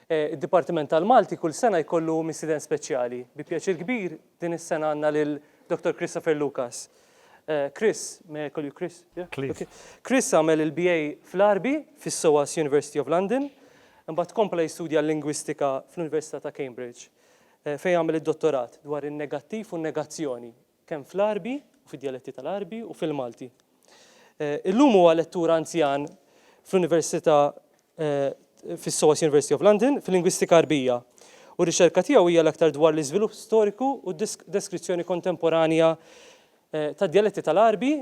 Id-Dipartiment tal-Malti kull sena jkollu mistieden speċjali. Bi pjaċir kbir din is-sena għandna lil Dr. Christopher Lucas. Chris, may I call you Chris? Yeah? Please. Okay. Chris għamel il-BA fl-Arbi fis-SOAS University of London, imbagħad kompla jistudja l-lingwistika fl-Università ta' Cambridge, fejn għamel id-dottorat dwar in-negattiv u n-negazzjoni, kemm fl-Arbi u fid-dialetti tal-Arbi u fil-Malti. Illum huwa lettur anzjan fl-Università fis-SOAS University of London fil-lingwistika Arbija. U r-riċerka tiegħu hija l-aktar dwar l-iżvilupp storiku u deskrizzjoni kontemporanja tad-dialetti tal-Arbi,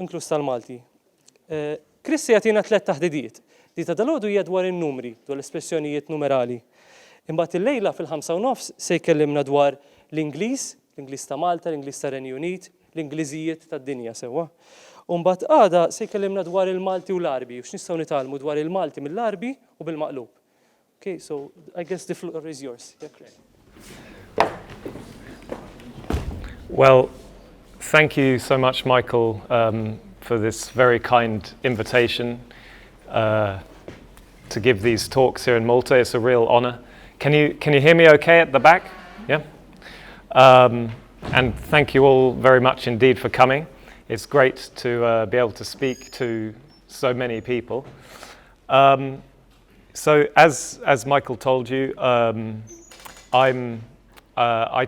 inkluż tal-Malti. Chris se jagħtina 3 taħdidiet. Di ta' dalgħodu hija dwar in-numri, dwar l-espressjonijiet numerali. Imbagħad illejla fil-5:30 se jkellimna dwar l-Ingliż, l-Ingliż ta' Malta, l-Ingliż ta' Renju Unit, l-Ingliżijiet tad-dinja sewwa. U mbagħad għada se jkellimna dwar il-Malti u l-Arbi, u x'nistgħu nitgħallmu dwar il-Malti mill-Arbi u bil-maqlub. Okay, so I guess the floor is yours. Yeah, Chris. Well, thank you so much, Michael, for this very kind invitation to give these talks here in Malta. It's a real honor. Can you hear me okay at the back? Yeah? And thank you all very much indeed for coming. It's great to be able to speak to so many people. So as Michael told you, I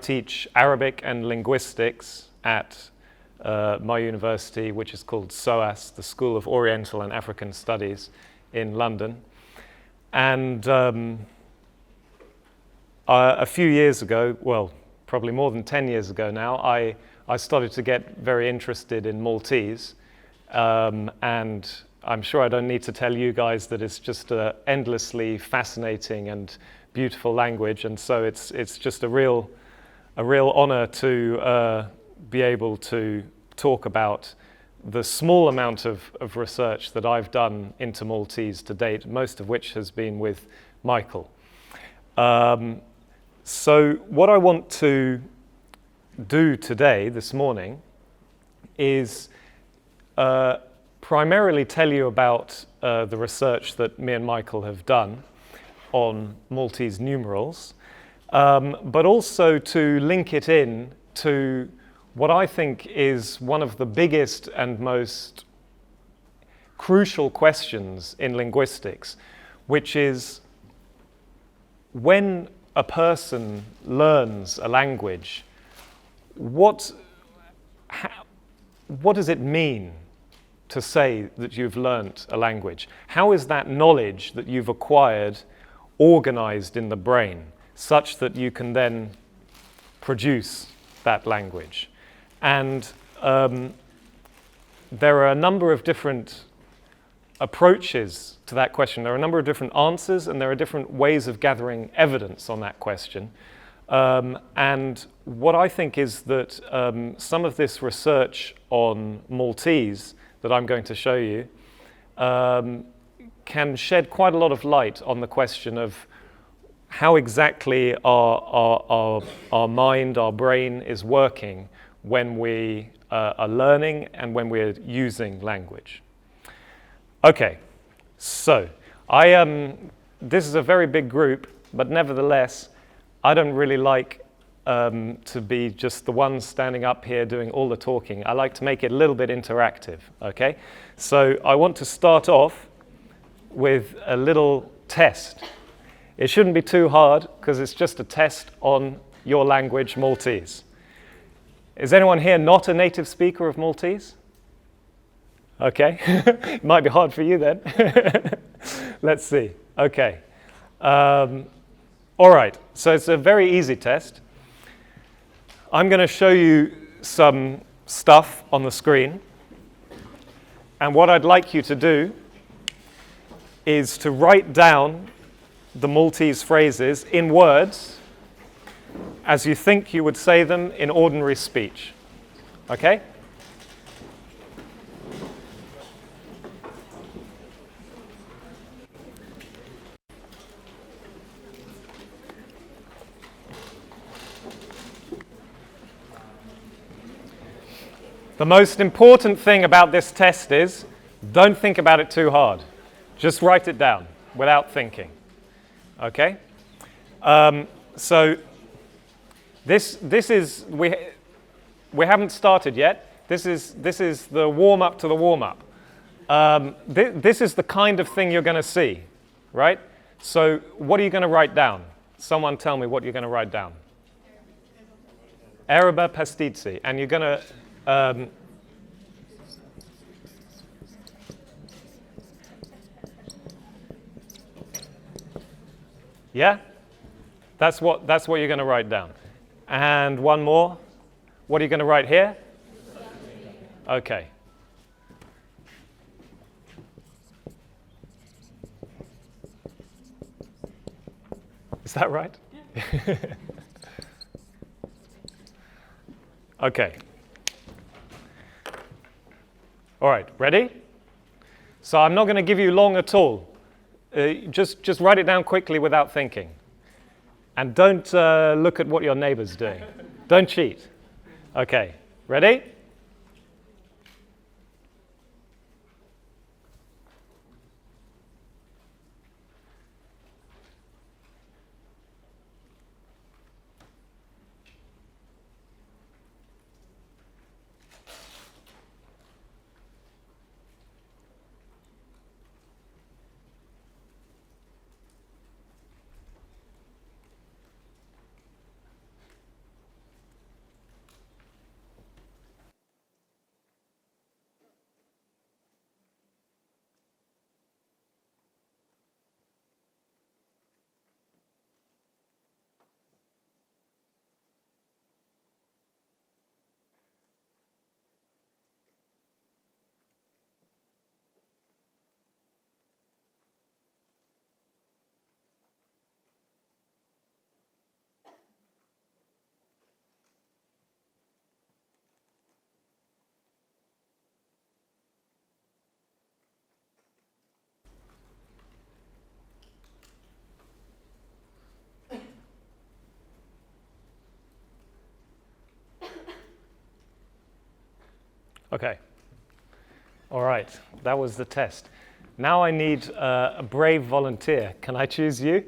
teach Arabic and linguistics at my university, which is called SOAS, the School of Oriental and African Studies in London. And a few years ago, well, probably more than 10 years ago now, I started to get very interested in Maltese, and I'm sure I don't need to tell you guys that it's just an endlessly fascinating and beautiful language, and so it's just a real honor to be able to talk about the small amount of research that I've done into Maltese to date, most of which has been with Michael. So what I want to do today, this morning, is primarily tell you about the research that me and Michael have done on Maltese numerals, but also to link it in to what I think is one of the biggest and most crucial questions in linguistics, which is when a person learns a language, what does it mean to say that you've learnt a language? How is that knowledge that you've acquired organized in the brain such that you can then produce that language? And there are a number of different approaches to that question. There are a number of different answers, and there are different ways of gathering evidence on that question. And what I think is that some of this research on Maltese that I'm going to show you can shed quite a lot of light on the question of how exactly our mind, our brain is working when we are learning and when we're using language. Okay, so this is a very big group, but nevertheless, I don't really like to be just the one standing up here doing all the talking. I like to make it a little bit interactive, okay? So I want to start off with a little test. It shouldn't be too hard because it's just a test on your language, Maltese. Is anyone here not a native speaker of Maltese? Okay, it might be hard for you then. Let's see, okay. All right, so it's a very easy test. I'm going to show you some stuff on the screen. And what I'd like you to do is to write down the Maltese phrases in words as you think you would say them in ordinary speech. Okay? The most important thing about this test is don't think about it too hard. Just write it down without thinking. Okay? So this is we haven't started yet. This is the warm up to the warm up. This is the kind of thing you're going to see, right? So what are you going to write down? Someone tell me what you're going to write down. Erba pastizi, and you're going to. Yeah, that's what you're going to write down. And one more. What are you going to write here? Okay. Is that right? Yeah. Okay. All right, ready? So I'm not going to give you long at all. Just write it down quickly without thinking. And don't look at what your neighbor's doing. Don't cheat. Okay, ready? Okay. All right, that was the test. Now I need a brave volunteer. Can I choose you?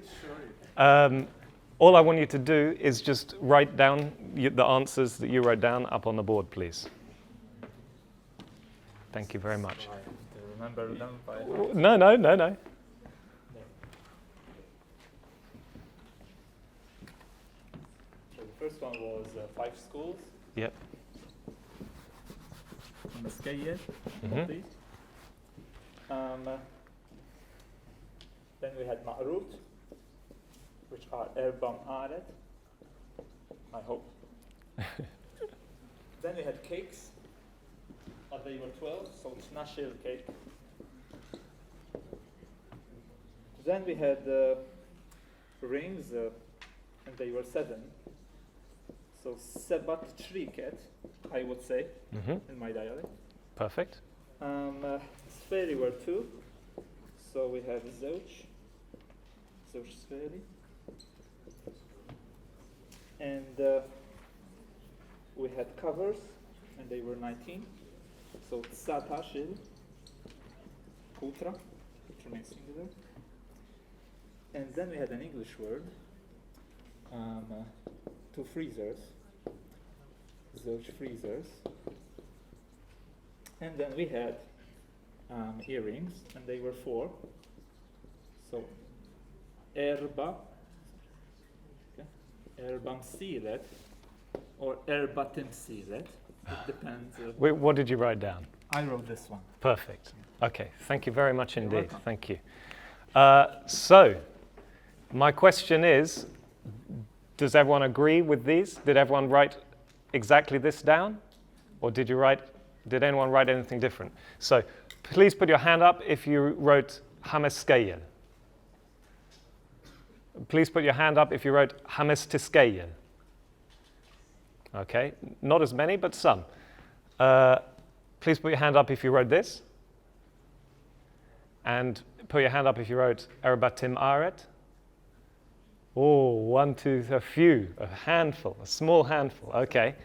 Sure. All I want you to do is just write down the answers that you wrote down up on the board, please. Thank you very much. Remember them by... No. So the first one was 5 schools. Yep. Maskeje, please. Then we had Ma'rut, which are Erbam Aret, I hope. Then we had cakes, they were 12, so it's Nashil cake. Then we had rings, and they were 7. So Sebat Triket, I would say, in my dialect. Perfect. Sferi were 2. So we have Zouch Sferi. And we had covers, and they were 19. So Tsatashil, Kutra, which remains singular. And then we had an English word, 2 freezers, Zouch freezers. And then we had earrings, and they were 4. So Erba, Erbam Silet, or Erbatim Silet. It depends. Wait, what did you write down? I wrote this one. Perfect. Okay, thank you very much indeed. welcome. Thank you. So, my question is, does everyone agree with these? Did everyone write exactly this down? Or did anyone write anything different? So, please put your hand up if you wrote Hameskeyel. Please put your hand up if you wrote Hamestiskeyel. Okay, not as many, but some. Please put your hand up if you wrote this. And put your hand up if you wrote Erbatim Aret. Oh, 1, 2, a few, a handful, a small handful. Okay.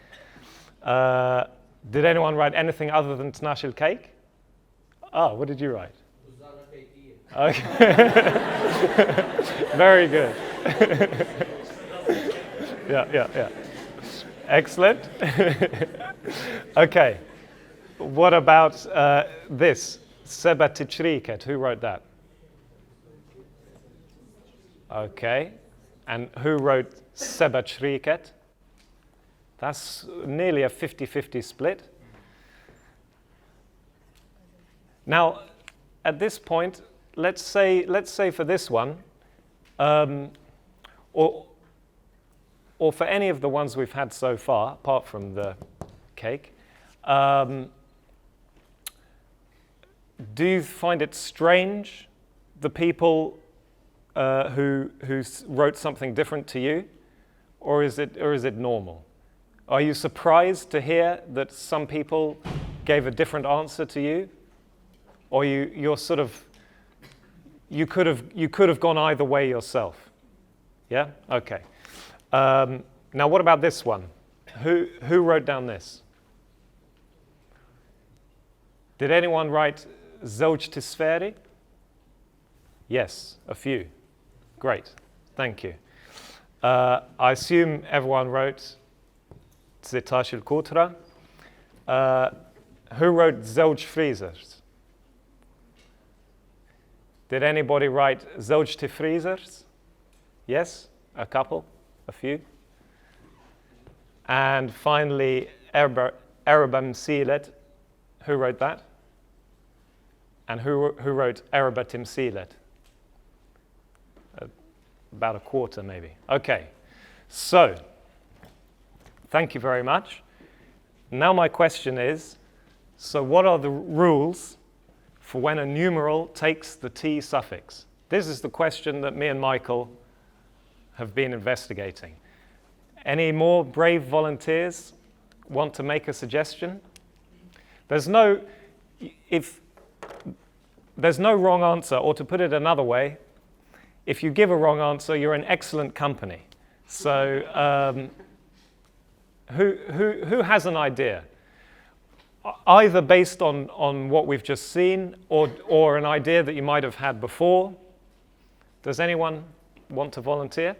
Did anyone write anything other than Tnashil cake? Oh, what did you write? Okay. Very good. Yeah. Excellent. Okay. What about this? Seba titriket. Who wrote that? Okay. And who wrote Seba triket? That's nearly a 50-50 split. Now, at this point, let's say for this one, or for any of the ones we've had so far, apart from the cake, do you find it strange, the people who wrote something different to you, or is it normal? Are you surprised to hear that some people gave a different answer to you, or you're sort of you could have gone either way yourself? Yeah. Okay. Now, what about this one? Who wrote down this? Did anyone write Zewġ tisferi? Yes, a few. Great, thank you. I assume everyone wrote Zetash il-Kutra. Who wrote Zewġ freezers? Did anybody write Zewġ tifreezers? Yes, a couple, a few. And finally, Erba Msilet. Who wrote that? And who wrote Erba Timsilet? About a quarter, maybe. Okay, so thank you very much. Now my question is, so what are the rules for when a numeral takes the T suffix? This is the question that me and Michael have been investigating. Any more brave volunteers want to make a suggestion? There's no wrong answer, or to put it another way, if you give a wrong answer, you're in excellent company. So who has an idea? Either based on what we've just seen, or an idea that you might have had before. Does anyone want to volunteer?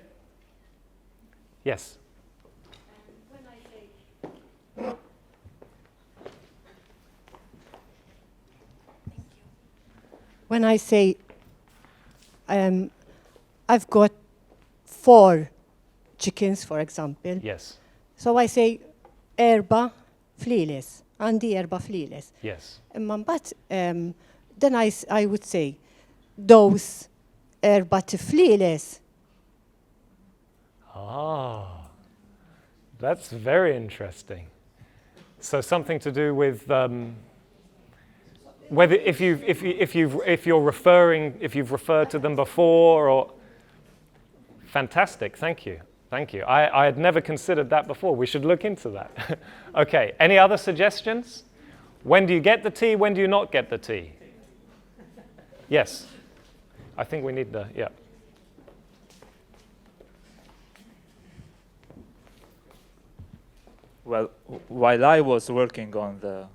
Yes. When I say I've got 4 chickens, for example. Yes. So I say erba fliles, għandi erba fliles. Yes. But then I would say those erba tifliles. Ah, that's very interesting. So something to do with whether if you've referred to them before, or fantastic. Thank you. I had never considered that before. We should look into that. Okay. Any other suggestions? When do you get the T? When do you not get the T? Yes. I think we need the yeah. Well, while I was working on the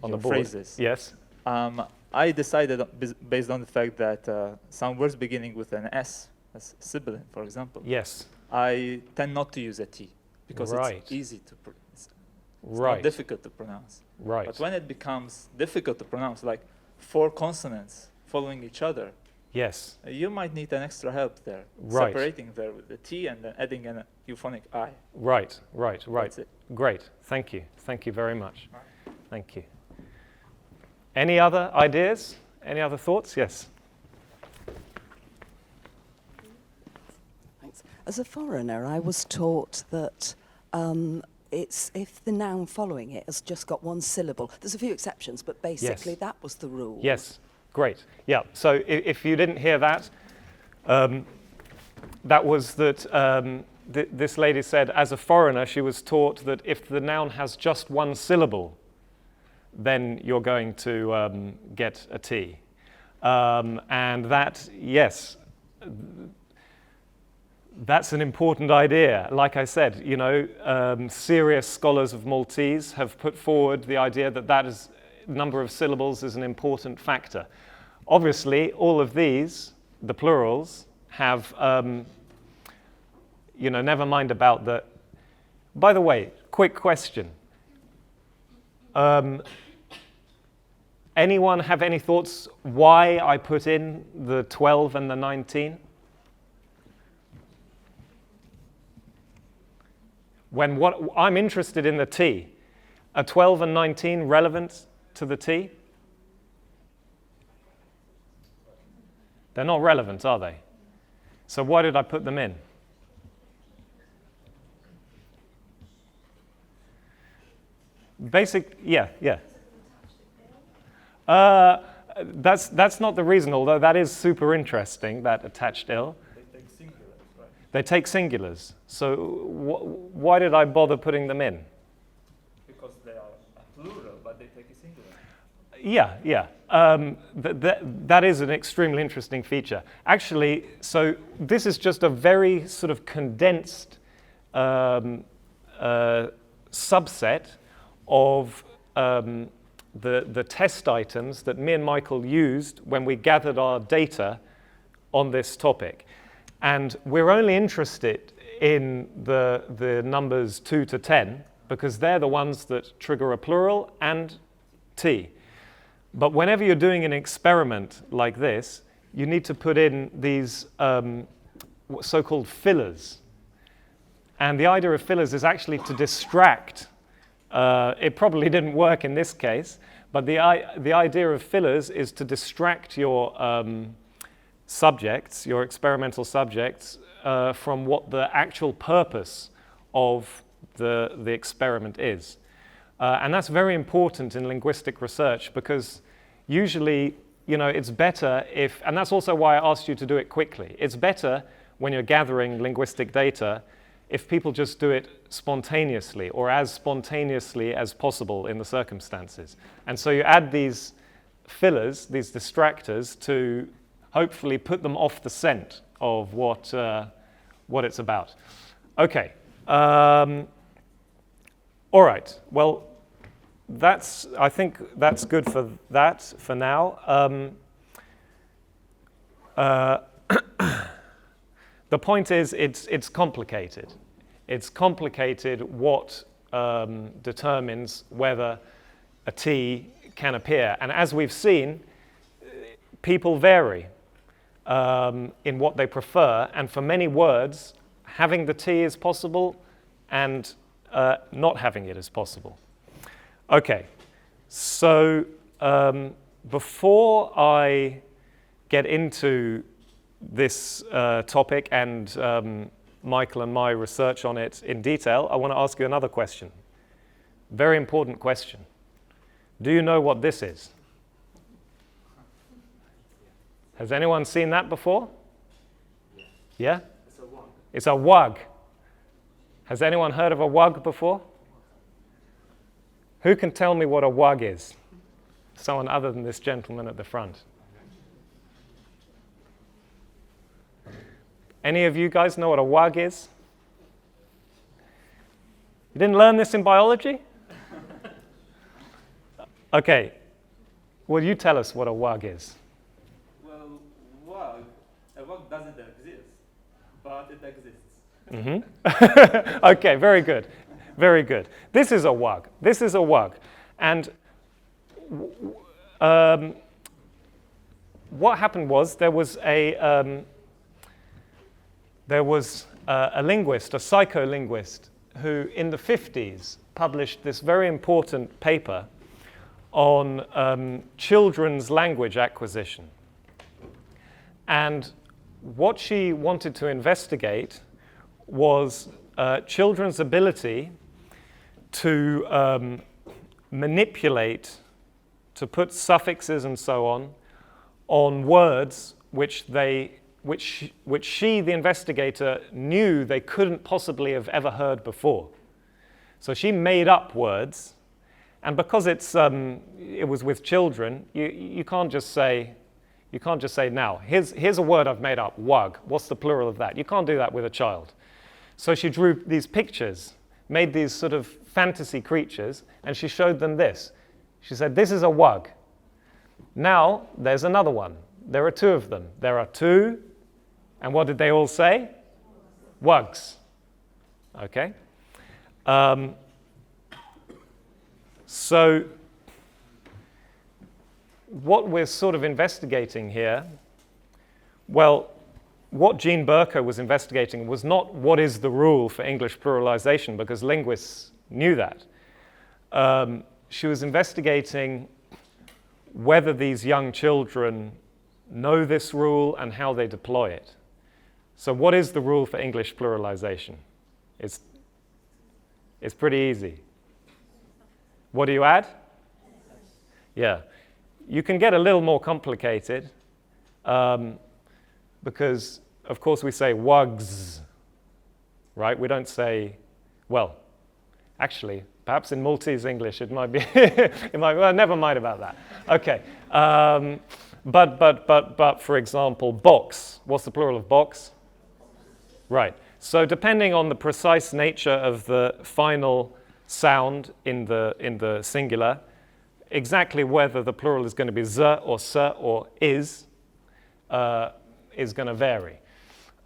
board. phrases, Yes. I decided, based on the fact that some words beginning with an S, as sibling, for example, Yes. I tend not to use a T because Right. it's easy to pronounce. It's Right. not difficult to pronounce. Right. But when it becomes difficult to pronounce, like 4 consonants following each other, Yes. you might need an extra help there, Right. separating there with the T and then adding an euphonic I. Right. That's it. Great. Thank you very much. Thank you. Any other ideas? Any other thoughts? Yes. Thanks. As a foreigner, I was taught that it's if the noun following it has just got 1 syllable. There's a few exceptions, but basically Yes. that was the rule. Yes. Great. Yeah. So if you didn't hear that, that was that this lady said, as a foreigner, she was taught that if the noun has just 1 syllable, then you're going to get a T. And that, yes, that's an important idea. Like I said, you know, serious scholars of Maltese have put forward the idea that number of syllables is an important factor. Obviously, all of these, the plurals, have never mind about the... By the way, quick question. Anyone have any thoughts why I put in the 12 and the 19? I'm interested in the T. Are 12 and 19 relevant to the T? They're not relevant, are they? So why did I put them in? Yeah. That's not the reason, although that is super interesting, that attached ill. They take singulars, right? They take singulars. So why did I bother putting them in? Because they are a plural, but they take a singular. Yeah. That is an extremely interesting feature. Actually, so this is just a very sort of condensed subset of the test items that me and Michael used when we gathered our data on this topic. And we're only interested in the numbers 2 to 10 because they're the ones that trigger a plural and T. But whenever you're doing an experiment like this, you need to put in these so-called fillers. And the idea of fillers is actually to distract. It probably didn't work in this case, but the idea of fillers is to distract your subjects, your experimental subjects, from what the actual purpose of the experiment is. And that's very important in linguistic research because usually, it's better if, and that's also why I asked you to do it quickly. It's better when you're gathering linguistic data if people just do it spontaneously or as spontaneously as possible in the circumstances. And so you add these fillers, these distractors, to hopefully put them off the scent of what it's about. Okay. All right. Well, I think that's good for that for now. The point is, it's complicated. It's complicated what determines whether a T can appear. And as we've seen, people vary in what they prefer. And for many words, having the T is possible and not having it is possible. Okay, so before I get into this topic and Michael and my research on it in detail, I want to ask you another question. Very important question. Do you know what this is? Has anyone seen that before? Yeah? It's a one. It's a wug. Has anyone heard of a wug before? Who can tell me what a wug is? Someone other than this gentleman at the front. Any of you guys know what a wug is? You didn't learn this in biology? Okay. Will you tell us what a wug is? Well, a wug doesn't exist, but it exists. Mm-hmm. Okay, very good. Very good. This is a wug. This is a wug. And what happened was there was a linguist, a psycholinguist, who in the 50s published this very important paper on children's language acquisition. And what she wanted to investigate was children's ability to manipulate, to put suffixes and so on words which she, the investigator, knew they couldn't possibly have ever heard before. So she made up words, and because it was with children, you can't just say now, here's a word I've made up, wug. What's the plural of that? You can't do that with a child. So she drew these pictures, made these sort of fantasy creatures, and she showed them this. She said, this is a wug. Now, there's another one. There are two of them. There are two, and what did they all say? Wugs. okay? So what we're sort of investigating here, well, what Jean Berko was investigating was not what is the rule for English pluralization, because linguists knew that. She was investigating whether these young children know this rule and how they deploy it. So what is the rule for English pluralization? It's pretty easy. What do you add? Yeah. You can get a little more complicated because, of course, we say wugs, right? We don't say, well, actually, perhaps in Maltese English it might be, well, never mind about that. Okay. But for example, box. What's the plural of box? Right. So depending on the precise nature of the final sound in the singular, exactly whether the plural is going to be z or s or is going to vary.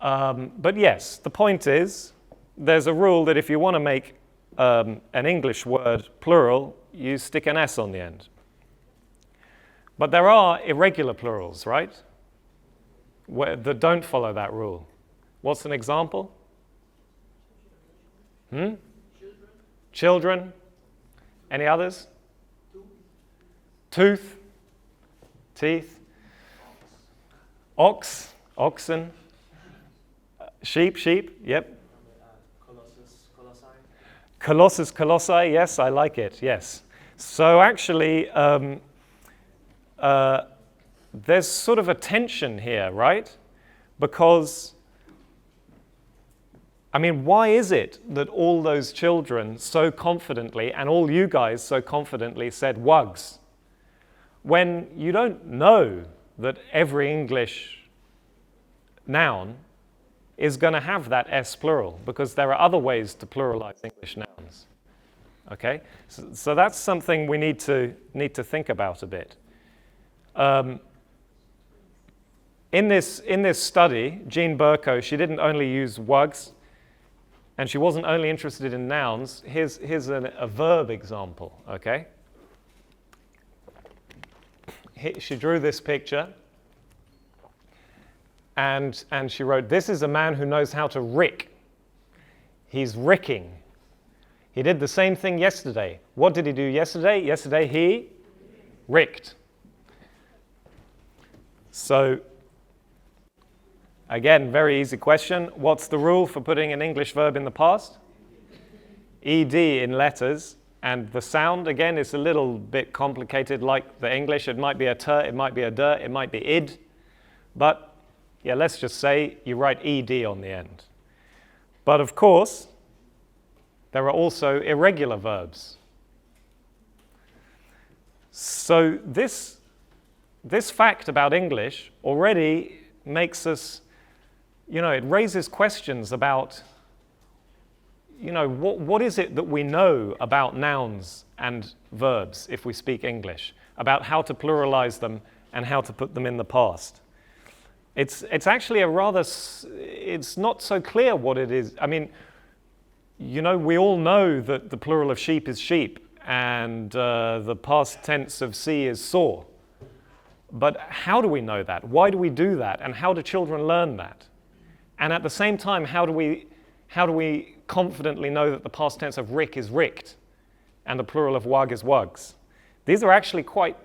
But yes, the point is, there's a rule that if you want to make an English word plural, you stick an S on the end. But there are irregular plurals, right? That don't follow that rule. What's an example? Children. Any others? Tooth. Teeth. Ox. Oxen. Sheep. Yep. Colossus, colossi. Yes, I like it. Yes. So actually, there's sort of a tension here, right? Because, I mean, why is it that all those children so confidently, and all you guys so confidently said wugs, when you don't know that every English noun is going to have that S plural, because there are other ways to pluralize English nouns. Okay? So that's something we need to think about a bit. In this study, Jean Berko, she didn't only use wugs, and she wasn't only interested in nouns. Here's a verb example, okay? She drew this picture, and she wrote, "This is a man who knows how to rick. He's ricking. He did the same thing yesterday. What did he do yesterday? Yesterday he ricked." So, again, very easy question. What's the rule for putting an English verb in the past? ED in letters. And the sound, again, is a little bit complicated like the English. It might be a t, it might be a d, it might be id. But, yeah, let's just say you write ED on the end. But, of course, there are also irregular verbs. So this fact about English already makes us, it raises questions about, what is it that we know about nouns and verbs if we speak English, about how to pluralize them and how to put them in the past. It's actually it's not so clear what it is. I mean, we all know that the plural of sheep is sheep and the past tense of see is saw. But how do we know that? Why do we do that? And how do children learn that? And at the same time, how do we confidently know that the past tense of rick is ricked and the plural of wug is wugs? These are actually quite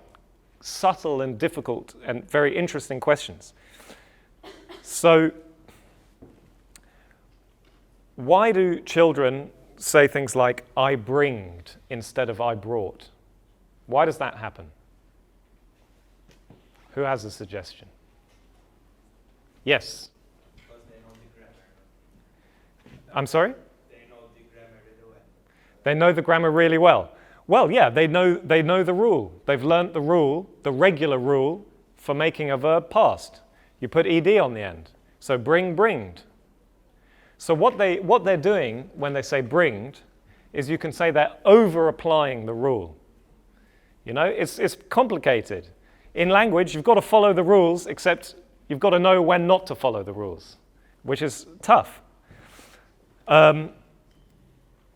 subtle and difficult and very interesting questions. So, why do children say things like I bringed instead of I brought? Why does that happen? Who has a suggestion? Yes? Because they know the grammar. I'm sorry? They know the grammar really well. They know the grammar really well. Well, yeah, they know the rule. They've learnt the rule, the regular rule, for making a verb past. You put ed on the end. So bringed. So what they're doing when they say bringed is you can say they're over-applying the rule. It's complicated. In language, you've got to follow the rules, except you've got to know when not to follow the rules, which is tough.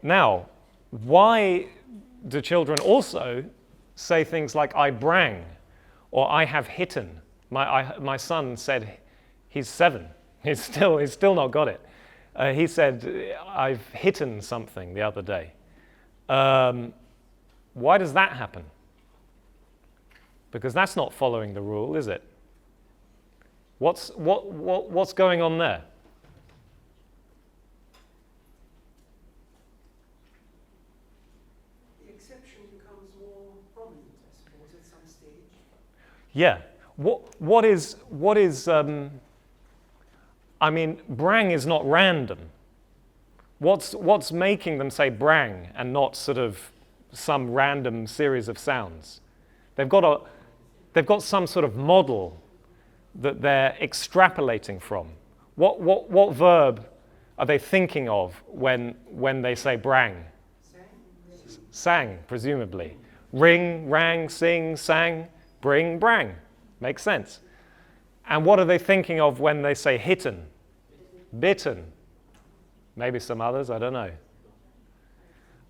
Now, why do children also say things like I brang or I have hitten? My son said he's 7. He's still not got it. He said I've hitten something the other day. Why does that happen? Because that's not following the rule, is it? What's going on there? The exception becomes more prominent, I suppose, at some stage. Yeah. What is? I mean, brang is not random. What's making them say brang and not sort of some random series of sounds? They've got some sort of model that they're extrapolating from. What verb are they thinking of when they say brang? Sang, presumably. Ring, rang, sing, sang, bring, brang. Makes sense. And what are they thinking of when they say hitten? Bitten. Maybe some others, I don't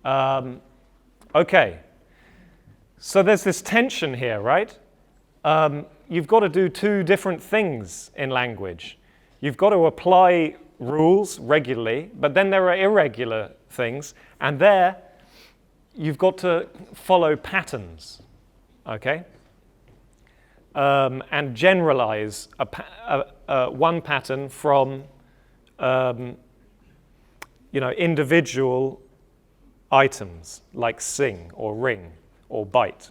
know. Okay. So there's this tension here, right? You've got to do two different things in language. You've got to apply rules regularly, but then there are irregular things, and there you've got to follow patterns, okay? And generalize one pattern from individual items like sing or ring or bite.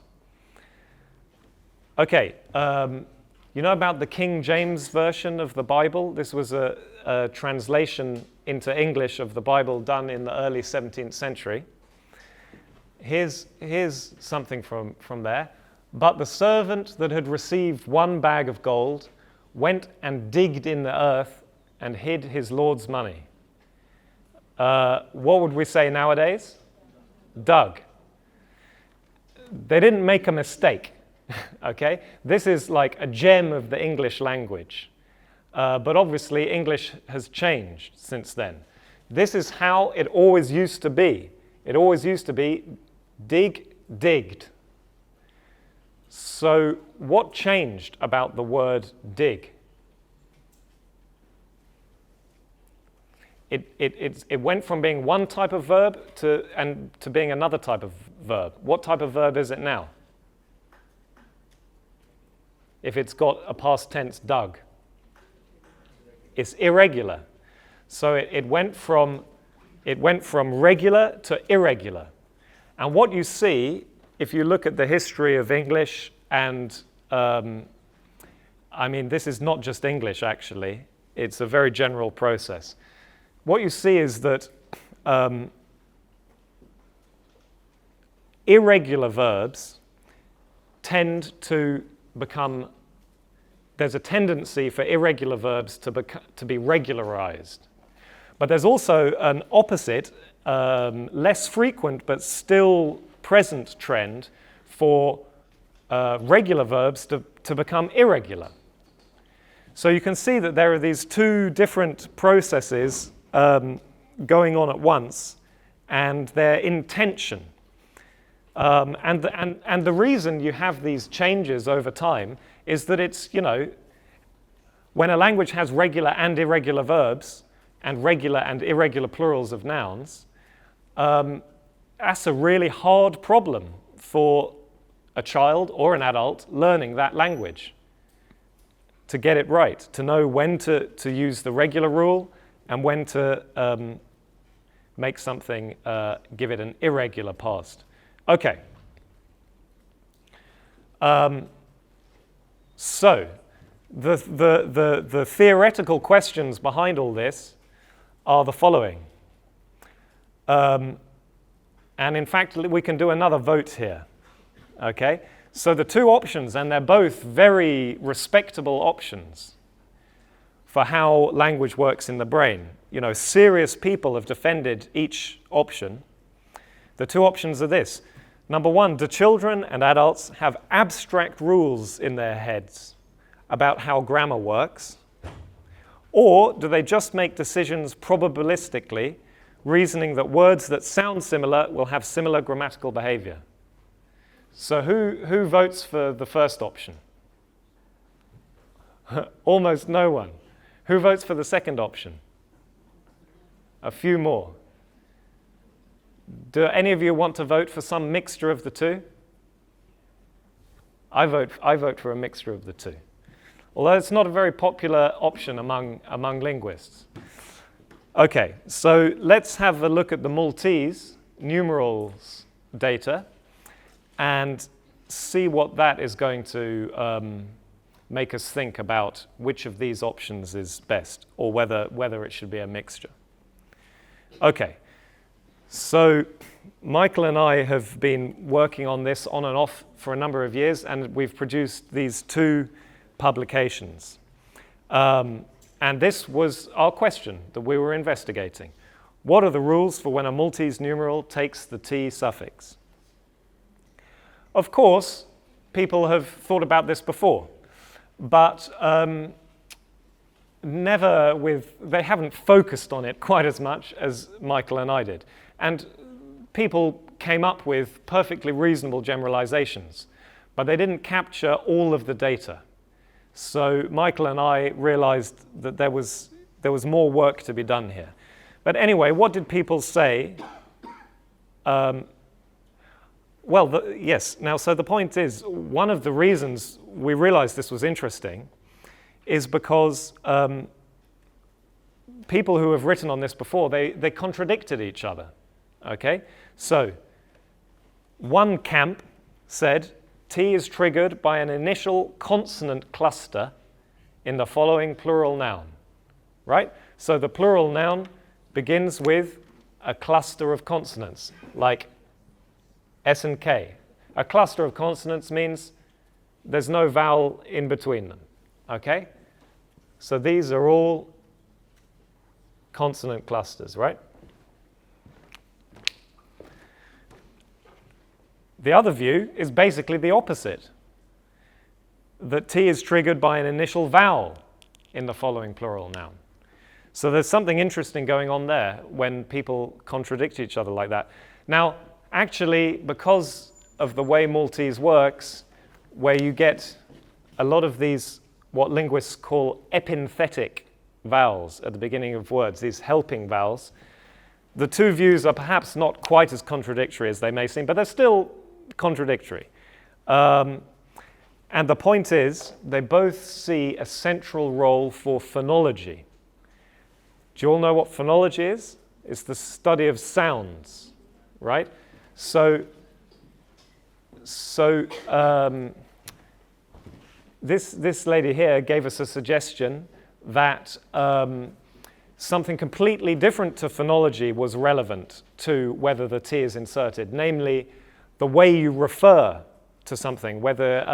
Okay, you know about the King James Version of the Bible? This was a translation into English of the Bible done in the early 17th century. Here's something from there. But the servant that had received 1 bag of gold went and digged in the earth and hid his Lord's money. What would we say nowadays? Dug. They didn't make a mistake, okay? This is like a gem of the English language. But obviously English has changed since then. This is how it always used to be. It always used to be dig, digged. So what changed about the word dig? It went from being one type of verb to being another type of verb. What type of verb is it now? If it's got a past tense dug. It's irregular. So it went from regular to irregular. And what you see, if you look at the history of English, and I mean, this is not just English actually, it's a very general process. What you see is that irregular verbs tend to become, there's a tendency for irregular verbs to be regularized. But there's also an opposite, less frequent but still present trend for regular verbs to become irregular. So you can see that there are these two different processes going on at once, and they're in tension. And the reason you have these changes over time is that it's, when a language has regular and irregular verbs, and regular and irregular plurals of nouns, that's a really hard problem for a child or an adult learning that language. To get it right, to know when to use the regular rule and when to make something, give it an irregular past. Okay. So, the theoretical questions behind all this are the following. And in fact, we can do another vote here. Okay? So the two options, and they're both very respectable options for how language works in the brain. Serious people have defended each option. The two options are this. Number one, do children and adults have abstract rules in their heads about how grammar works? Or do they just make decisions probabilistically reasoning that words that sound similar will have similar grammatical behavior. So who votes for the first option? Almost no one. Who votes for the second option? A few more. Do any of you want to vote for some mixture of the two? I vote for a mixture of the two. Although it's not a very popular option among linguists. Okay, so let's have a look at the Maltese numerals data and see what that is going to make us think about which of these options is best, or whether it should be a mixture. Okay, so Michael and I have been working on this on and off for a number of years, and we've produced these two publications. And this was our question that we were investigating. What are the rules for when a Maltese numeral takes the T suffix? Of course, people have thought about this before, but they haven't focused on it quite as much as Michael and I did. And people came up with perfectly reasonable generalizations, but they didn't capture all of the data. So Michael and I realized that there was more work to be done here. But anyway, what did people say? Yes, now so the point is, one of the reasons we realized this was interesting is because people who have written on this before, they contradicted each other, okay? So one camp said, T is triggered by an initial consonant cluster in the following plural noun, right? So the plural noun begins with a cluster of consonants, like S and K. A cluster of consonants means there's no vowel in between them, okay? So these are all consonant clusters, right? The other view is basically the opposite, that T is triggered by an initial vowel in the following plural noun. So there's something interesting going on there when people contradict each other like that. Now, actually, because of the way Maltese works, where you get a lot of these, what linguists call epenthetic vowels at the beginning of words, these helping vowels, the two views are perhaps not quite as contradictory as they may seem, but they're still contradictory. And the point is, they both see a central role for phonology. Do you all know what phonology is? It's the study of sounds, right? So this lady here gave us a suggestion that something completely different to phonology was relevant to whether the T is inserted, namely the way you refer to something, whether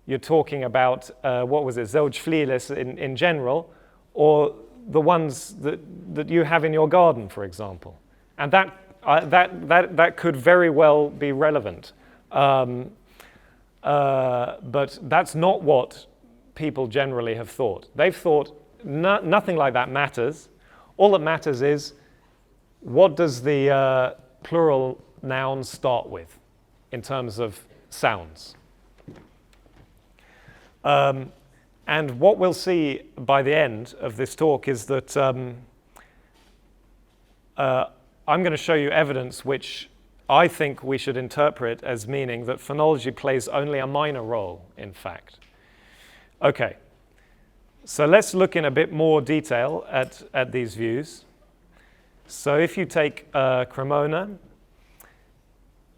you're talking about, what was it, زوج فليلس in general, or the ones that you have in your garden, for example. And that could very well be relevant. But that's not what people generally have thought. They've thought nothing like that matters. All that matters is, what does the plural noun start with in terms of sounds? And what we'll see by the end of this talk is that I'm going to show you evidence which I think we should interpret as meaning that phonology plays only a minor role, in fact. Okay, so let's look in a bit more detail at these views. So if you take Cremona,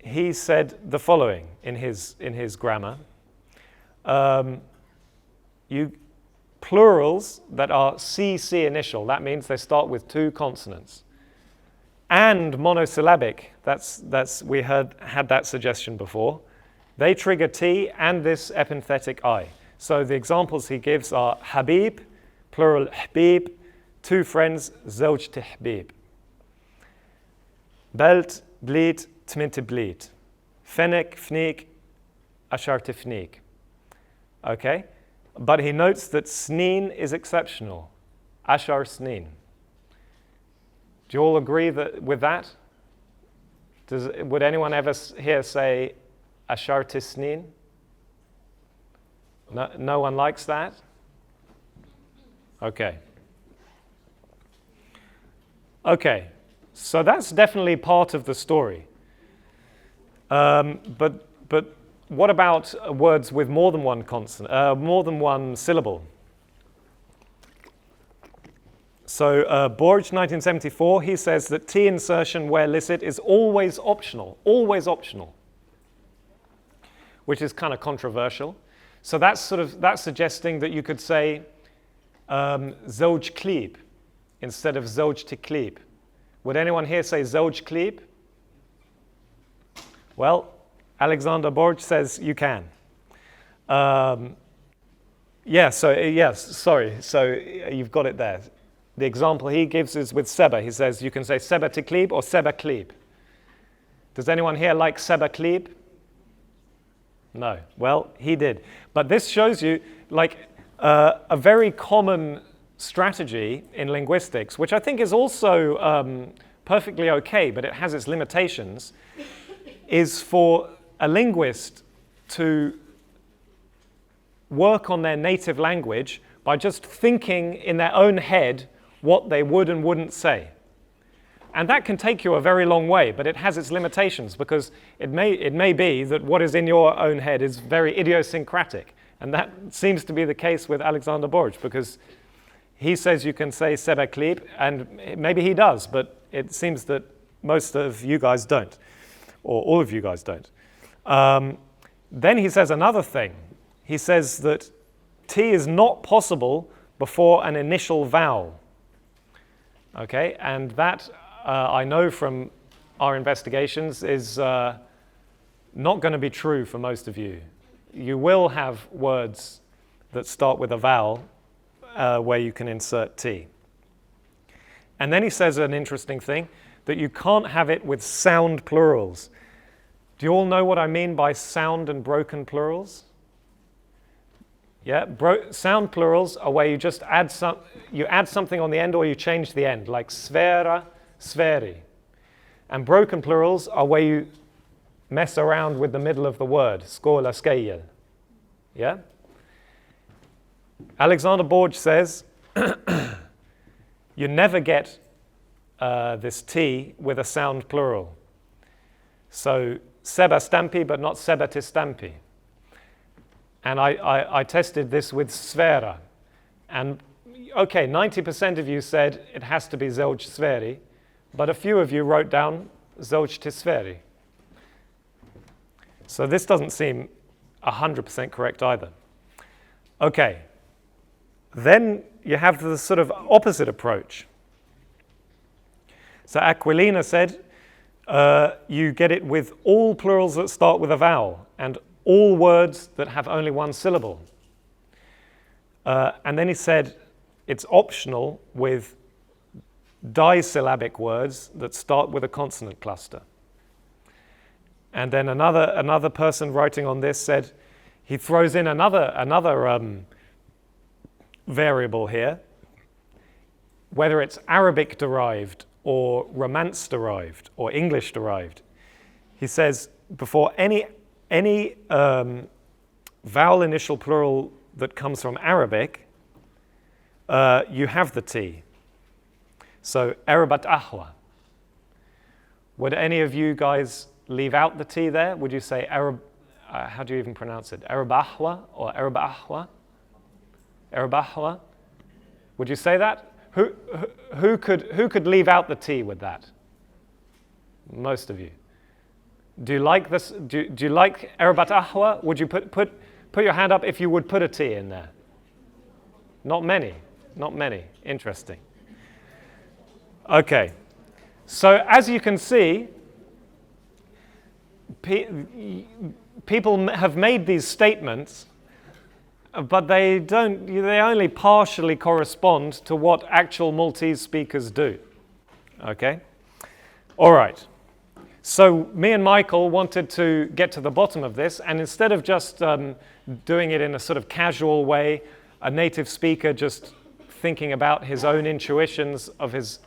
he said the following in his grammar. Plurals that are CC initial, that means they start with two consonants, and monosyllabic, we had that suggestion before, they trigger T and this epenthetic I. So the examples he gives are Habib, plural Habib, two friends, زوج تحبيب. Belt, bleed, tminte bleed. Fenek, fneek, ashar tifneek. Okay? But he notes that sneen is exceptional. Ashar sneen. Do Do you all agree with that? Would anyone ever here say asharti snin? No one likes that? Okay. Okay, so that's definitely part of the story. But what about words with more than one consonant, more than one syllable? So Borge, 1974, he says that T insertion where licit is always optional, which is kind of controversial. So that's suggesting that you could say zewj klib instead of zewj tiklib. Would anyone here say zewj klib? Well, Alexander Borge says you can. Yes, so you've got it there. The example he gives is with seba. He says you can say seba tiklib or seba klib. Does anyone here like seba klib? No. Well, he did. But this shows you like a very common strategy in linguistics, which I think is also perfectly okay, but it has its limitations, is for a linguist to work on their native language by just thinking in their own head what they would and wouldn't say. And that can take you a very long way, but it has its limitations because it may be that what is in your own head is very idiosyncratic. And that seems to be the case with Alexander Borge because he says you can say seba klib, and maybe he does, but it seems that most of you guys don't, or all of you guys don't. Then he says another thing. He says that T is not possible before an initial vowel. Okay, and that I know from our investigations is not going to be true for most of you. You will have words that start with a vowel where you can insert T. And then he says an interesting thing, that you can't have it with sound plurals. Do you all know what I mean by sound and broken plurals? Yeah, sound plurals are where you just add something on the end or you change the end, like sfera, sferi. And broken plurals are where you mess around with the middle of the word, skola, skejel. Yeah? Alexander Borge says you never get this T with a sound plural. So seba stampi, but not seba tistampi. And I tested this with sfera. And okay, 90% of you said it has to be zewj sferi, but a few of you wrote down zewj tisferi. So this doesn't seem 100% correct either. Okay, then you have the sort of opposite approach. So Aquilina said you get it with all plurals that start with a vowel and all words that have only one syllable. And then he said it's optional with disyllabic words that start with a consonant cluster. And then another person writing on this said he throws in another variable here, whether it's Arabic derived or Romance derived or English derived. He says before any vowel initial plural that comes from Arabic, you have the T. So Arabat ahwa. Would any of you guys leave out the T there? Would you say Arab? How do you even pronounce it? Arabahwa or Arabahwa? Arabahwa. Would you say that? Who could leave out the T with that? Most of you. Do you like this? Do you like Arabat ahwa? Would you put your hand up if you would put a T in there? Not many. Not many. Interesting. Okay. So as you can see, people have made these statements, but they only partially correspond to what actual Maltese speakers do. Okay? All right. So me and Michael wanted to get to the bottom of this, and instead of just doing it in a sort of casual way, a native speaker just thinking about his own intuitions of his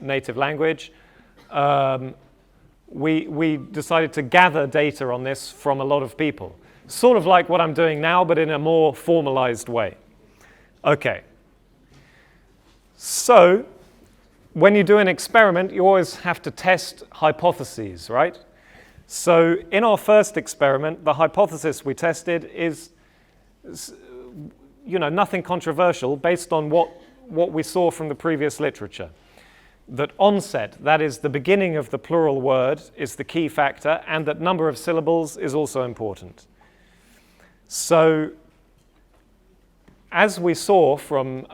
native language, we decided to gather data on this from a lot of people. Sort of like what I'm doing now, but in a more formalized way. Okay. So, when you do an experiment, you always have to test hypotheses, right? So, in our first experiment, the hypothesis we tested is, nothing controversial based on what we saw from the previous literature. That onset, that is the beginning of the plural word, is the key factor, and that number of syllables is also important. So, as we saw from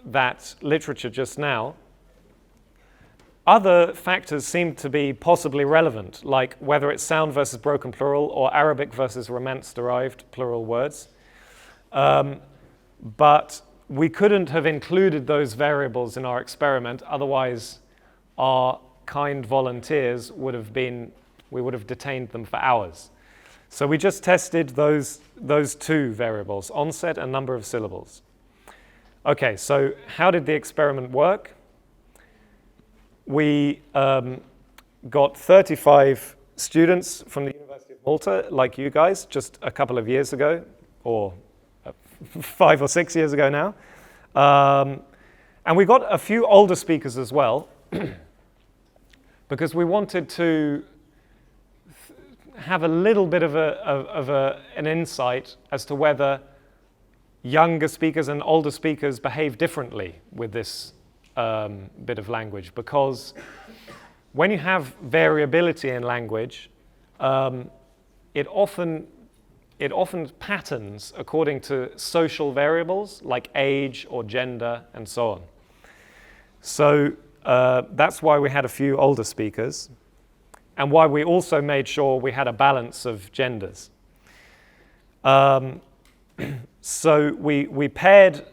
that literature just now, other factors seem to be possibly relevant, like whether it's sound versus broken plural or Arabic versus Romance-derived plural words. But we couldn't have included those variables in our experiment, otherwise our kind volunteers we would have detained them for hours. So we just tested those two variables, onset and number of syllables. Okay, so how did the experiment work? We got 35 students from the University of Malta, like you guys, just a couple of years ago, or 5 or 6 years ago now. And we got a few older speakers as well, because we wanted to have a little bit of an insight as to whether younger speakers and older speakers behave differently with this bit of language. Because when you have variability in language, it often patterns according to social variables like age or gender and so on. So that's why we had a few older speakers, and why we also made sure we had a balance of genders. So we paired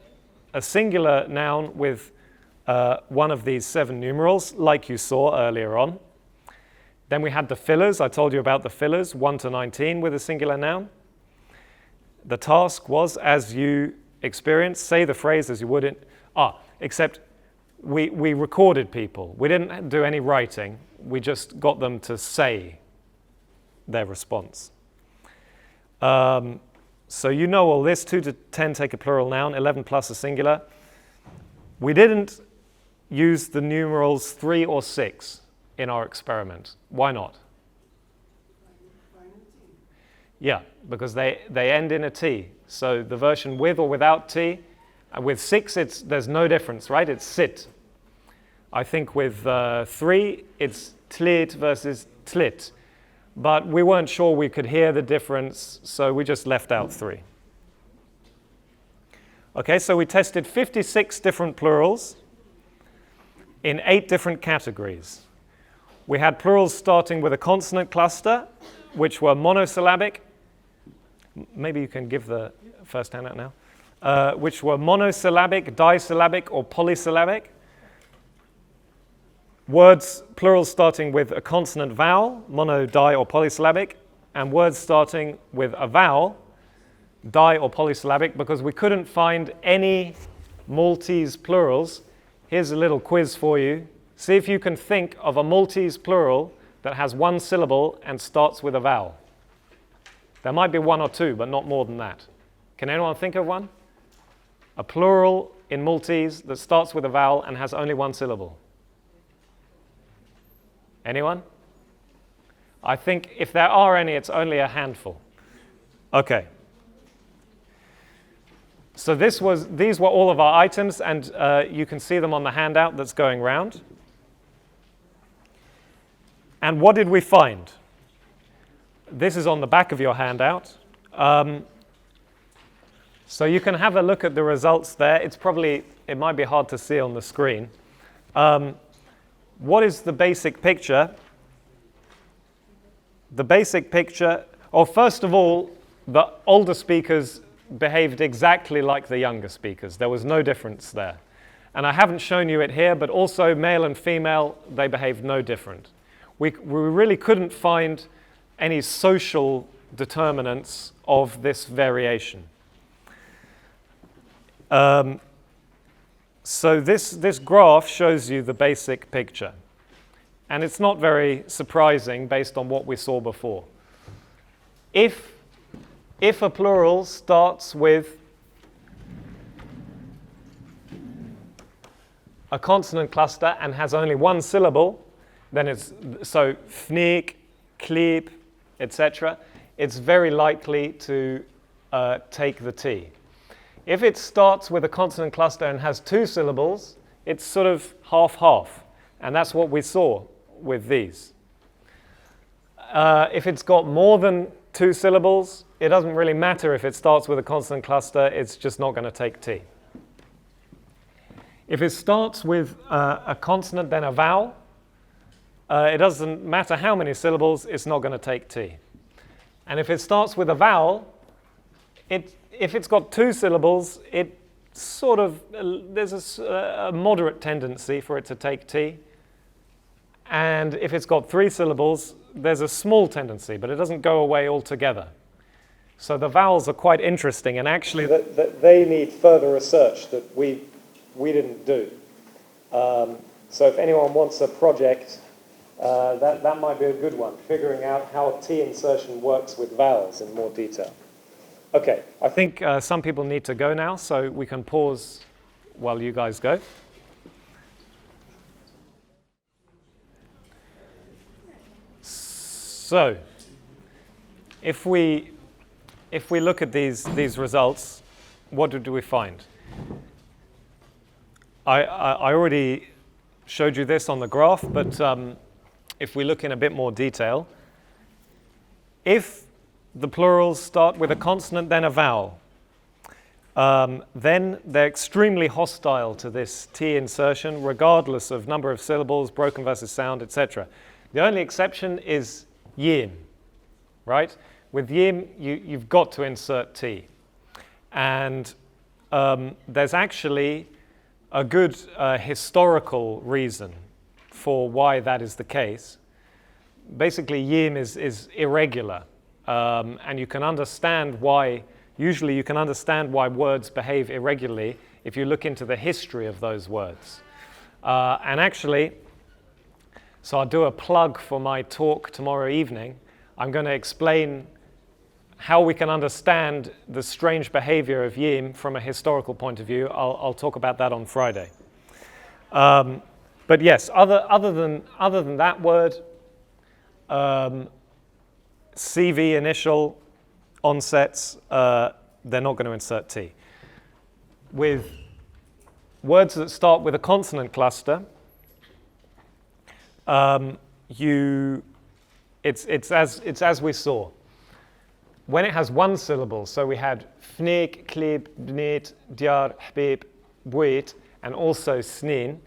a singular noun with one of these 7 numerals, like you saw earlier on. Then we had the fillers. I told you about the fillers, 1 to 19 with a singular noun. The task was, as you experienced, say the phrase as you would in, except we recorded people. We didn't do any writing. We just got them to say their response. So you know all this, 2 to 10 take a plural noun, 11 plus a singular. We didn't use the numerals 3 or 6 in our experiment. Why not? Yeah, because they end in a T. So the version with or without T, with 6 there's no difference, right? It's sit. I think with 3 it's tlit versus tlit. But we weren't sure we could hear the difference, so we just left out 3. Okay, so we tested 56 different plurals in 8 different categories. We had plurals starting with a consonant cluster, which were monosyllabic. Maybe you can give the first handout now. Which were monosyllabic, disyllabic, or polysyllabic. Words, plurals starting with a consonant vowel, mono, di, or polysyllabic, and words starting with a vowel, di, or polysyllabic, because we couldn't find any Maltese plurals. Here's a little quiz for you. See if you can think of a Maltese plural that has 1 syllable and starts with a vowel. There might be 1 or 2, but not more than that. Can anyone think of one? A plural in Maltese that starts with a vowel and has only 1 syllable. Anyone? I think if there are any, it's only a handful. Okay. So these were all of our items, and you can see them on the handout that's going round. And what did we find? This is on the back of your handout. So you can have a look at the results there. It might be hard to see on the screen. What is the basic picture? The basic picture, first of all, the older speakers behaved exactly like the younger speakers. There was no difference there. And I haven't shown you it here, but also male and female, they behaved no different. We really couldn't find any social determinants of this variation. So this graph shows you the basic picture. And it's not very surprising based on what we saw before. If a plural starts with a consonant cluster and has only one syllable, then it's, so fnik, kliep, etc., it's very likely to take the T. If it starts with a consonant cluster and has two syllables, it's sort of half-half. And that's what we saw with these. If it's got more than two syllables, it doesn't really matter if it starts with a consonant cluster, it's just not going to take T. If it starts with a consonant, then a vowel, it doesn't matter how many syllables, it's not going to take T. And if it starts with a vowel, if it's got two syllables, it sort of, there's a moderate tendency for it to take T. And if it's got three syllables, there's a small tendency, but it doesn't go away altogether. So the vowels are quite interesting, and actually that they need further research that we didn't do. So if anyone wants a project, that might be a good one, figuring out how a T insertion works with vowels in more detail. Okay, I think some people need to go now, so we can pause while you guys go. So, if we look at these results, what do we find? I already showed you this on the graph, but if we look in a bit more detail, if the plurals start with a consonant, then a vowel, then they're extremely hostile to this T insertion, regardless of number of syllables, broken versus sound, etc. The only exception is yim, right? With yim, you've got to insert T. And there's actually a good historical reason for why that is the case. Basically, yim is irregular. And you can understand why, usually you can understand why words behave irregularly if you look into the history of those words. And actually, so I'll do a plug for my talk tomorrow evening. I'm going to explain how we can understand the strange behavior of yim from a historical point of view. I'll talk about that on Friday. But yes, other than that word, CV initial onsets, they're not going to insert T. With words that start with a consonant cluster, it's as we saw. When it has one syllable, so we had fnik, klib, bnit, djar, hbib, buit, and also snin,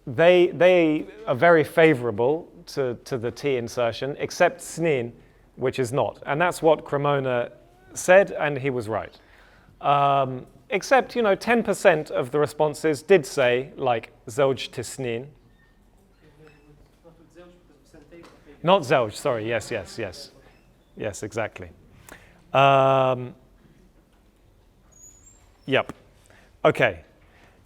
they are very favorable to the T insertion, except snin, which is not. And that's what Cremona said, and he was right. Except, 10% of the responses did say, like, zewj tisnin. Not zewj, sorry, yes. Yes, exactly. Yep. Okay.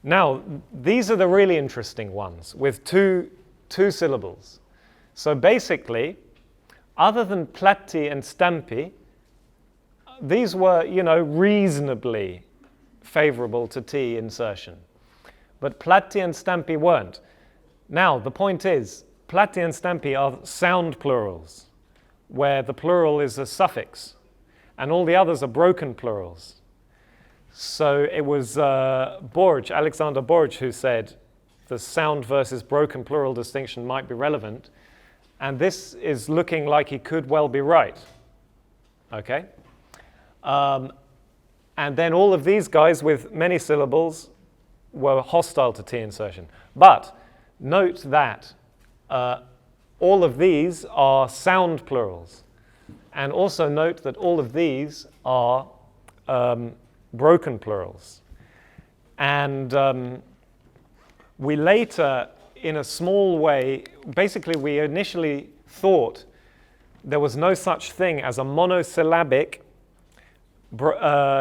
Now, these are the really interesting ones with two syllables. So basically, other than platti and stampi, these were, reasonably favorable to T insertion. But platti and stampi weren't. Now, the point is, platti and stampi are sound plurals, where the plural is a suffix, and all the others are broken plurals. So it was Alexander Borg, who said the sound versus broken plural distinction might be relevant, and this is looking like he could well be right. Okay? And then all of these guys with many syllables were hostile to T insertion. But note that all of these are sound plurals. And also note that all of these are broken plurals. And we later, in a small way, basically we initially thought there was no such thing as a monosyllabic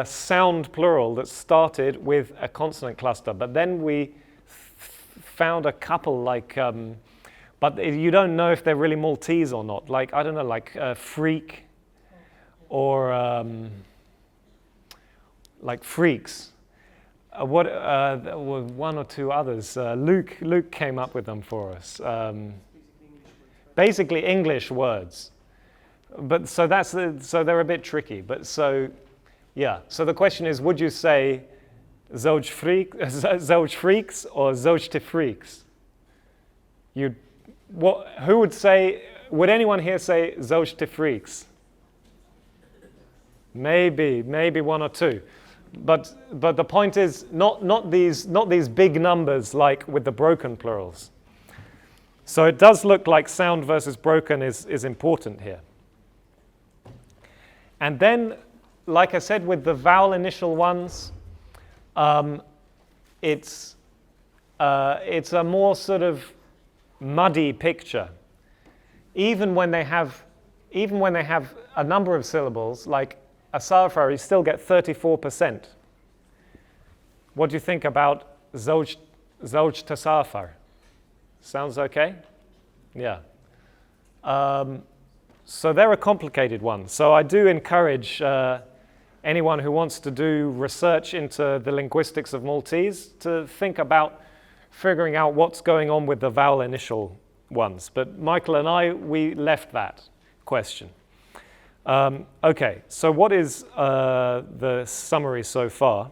sound plural that started with a consonant cluster, but then we found a couple like, but you don't know if they're really Maltese or not. Like, I don't know, like freak or like freaks. There were one or two others. Luke came up with them for us. Basically English words. But so they're a bit tricky. But so, yeah. So the question is, would you say zouj freaks or zouj freaks? Who would say? Would anyone here say zouj freaks? Maybe one or two. But the point is not these big numbers like with the broken plurals. So it does look like sound versus broken is important here. And then, like I said, with the vowel initial ones, it's a more sort of muddy picture. Even when they have a number of syllables, like asafar, you still get 34%. What do you think about zouj tasafar? Sounds okay? Yeah. So they're a complicated one. So I do encourage anyone who wants to do research into the linguistics of Maltese to think about figuring out what's going on with the vowel initial ones. But Michael and I, we left that question. Okay, so what is the summary so far?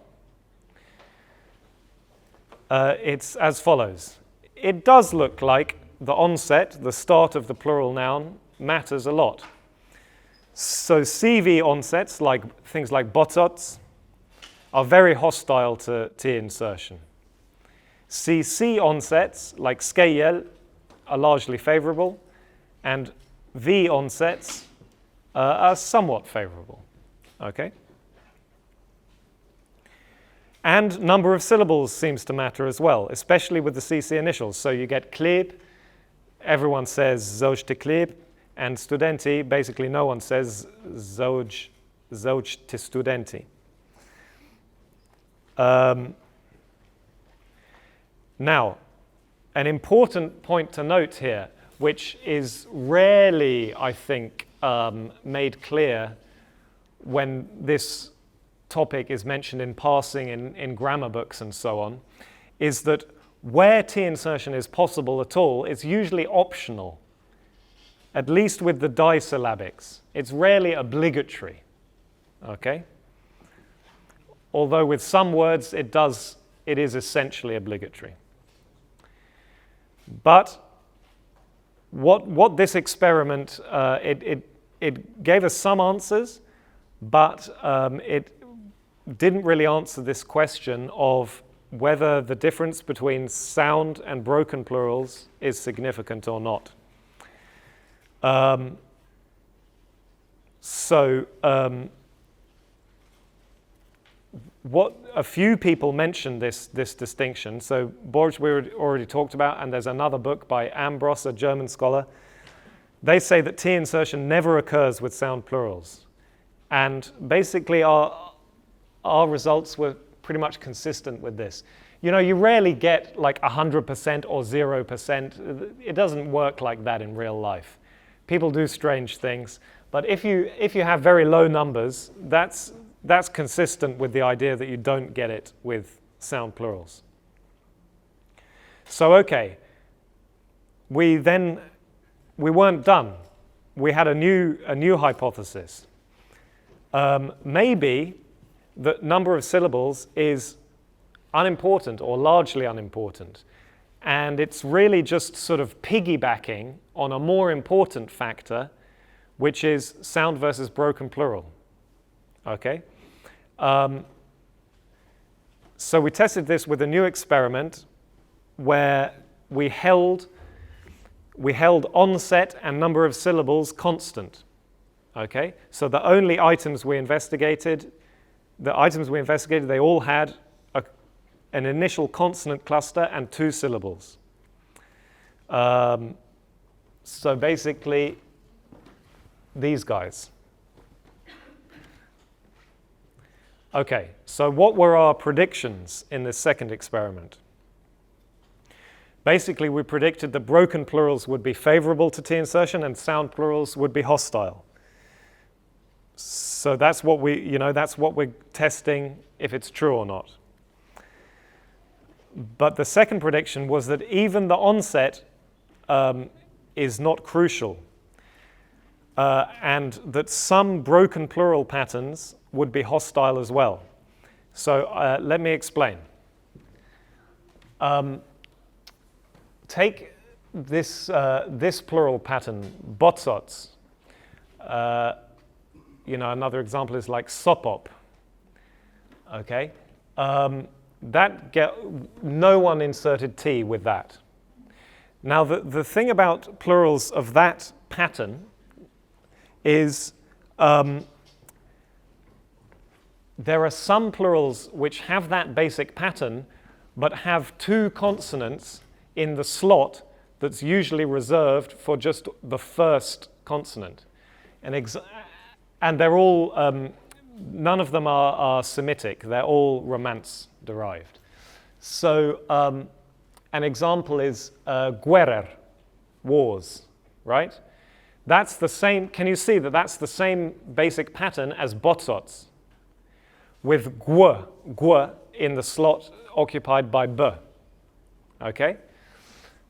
It's as follows. It does look like the onset, the start of the plural noun, matters a lot. So CV onsets, like things like botots, are very hostile to T insertion. CC onsets, like skeyel, are largely favorable, and V onsets are somewhat favorable. Okay? And number of syllables seems to matter as well, especially with the CC initials. So you get kleb, everyone says zouj te kleb, and studenti, basically no one says zouj te studenti. Now, an important point to note here, which is rarely, I think, made clear when this topic is mentioned in passing in grammar books and so on, is that where T insertion is possible at all, it's usually optional, at least with the disyllabics. It's rarely obligatory, okay? Although with some words it is essentially obligatory. But what this experiment, it gave us some answers, but it didn't really answer this question of whether the difference between sound and broken plurals is significant or not. What a few people mentioned this distinction. So Borch we already talked about, and there's another book by Ambros, a German scholar. They say that T insertion never occurs with sound plurals. And basically our results were pretty much consistent with this. You know, you rarely get like 100% or 0%. It doesn't work like that in real life. People do strange things, but if you have very low numbers, that's consistent with the idea that you don't get it with sound plurals. So okay, we weren't done. We had a new hypothesis. Maybe the number of syllables is unimportant or largely unimportant. And it's really just sort of piggybacking on a more important factor, which is sound versus broken plural. Okay? So we tested this with a new experiment where we held onset and number of syllables constant. Okay? So the only items we investigated, they all had an initial consonant cluster and 2 syllables. So basically, these guys. Okay, so what were our predictions in this second experiment? Basically, we predicted that broken plurals would be favorable to t-insertion and sound plurals would be hostile. So that's what that's what we're testing if it's true or not. But the second prediction was that even the onset is not crucial, and that some broken plural patterns would be hostile as well. So let me explain. Take this plural pattern, botsots. Another example is like sopop. Okay, no one inserted t with that. Now the thing about plurals of that pattern is there are some plurals which have that basic pattern but have two consonants in the slot that's usually reserved for just the first consonant. And they're all, none of them are Semitic, they're all Romance derived. So an example is guerrer, wars, right? That's the same, can you see that that's the same basic pattern as botsots, with gw in the slot occupied by b, okay?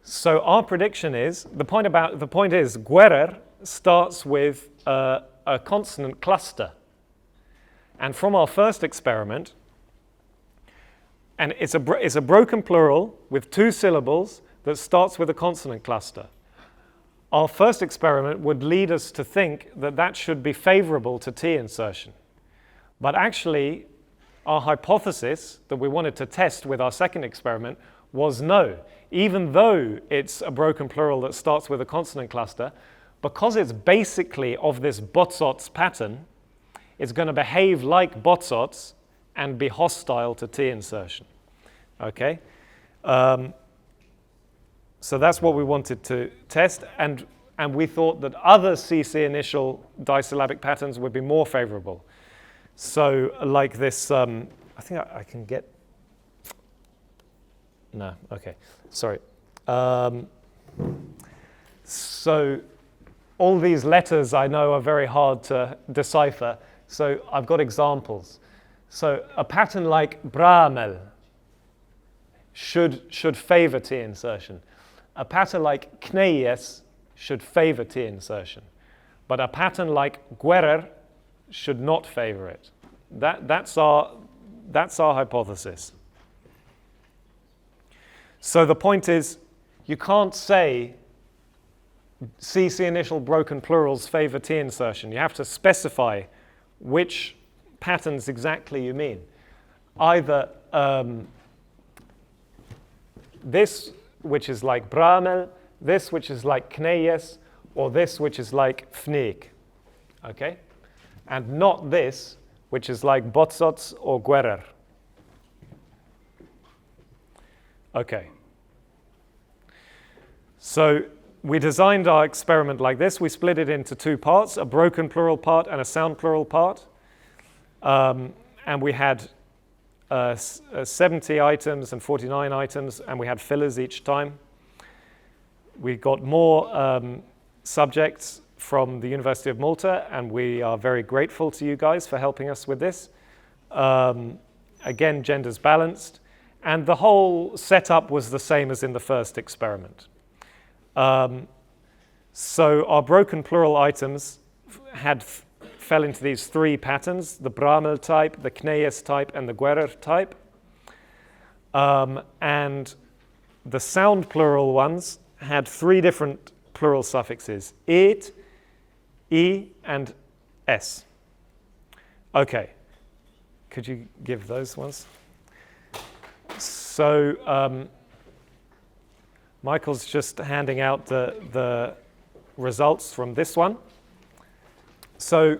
So our prediction is, the point is, guerrer starts with a consonant cluster. And from our first experiment, and it's a broken plural with two syllables that starts with a consonant cluster. Our first experiment would lead us to think that that should be favorable to t insertion. But actually, our hypothesis that we wanted to test with our second experiment was no. Even though it's a broken plural that starts with a consonant cluster, because it's basically of this botsots pattern, it's going to behave like botsots and be hostile to t insertion. Okay? So that's what we wanted to test, and we thought that other CC initial disyllabic patterns would be more favorable. So like this, I think I can get, no, okay, sorry. So all these letters I know are very hard to decipher, so I've got examples. So a pattern like bramel should favor t insertion. A pattern like kneyes should favor t insertion. But a pattern like guerrer should not favor it. That's our hypothesis. So the point is, you can't say CC initial broken plurals favor t insertion. You have to specify which patterns exactly you mean. Either this, which is like bramel, this, which is like kneyes, or this, which is like fneek. Okay? And not this, which is like botsots or guerrer. Okay. So we designed our experiment like this. We split it into two parts, a broken plural part and a sound plural part. And we had 70 items and 49 items, and we had fillers each time. We got more subjects from the University of Malta, and we are very grateful to you guys for helping us with this. Again, genders balanced, and the whole setup was the same as in the first experiment. So our broken plural items fell into these three patterns: the bramel type, the kneyes type, and the guerrer type. And the sound plural ones had three different plural suffixes: it, e, and s. Okay, could you give those ones? So Michael's just handing out the results from this one. So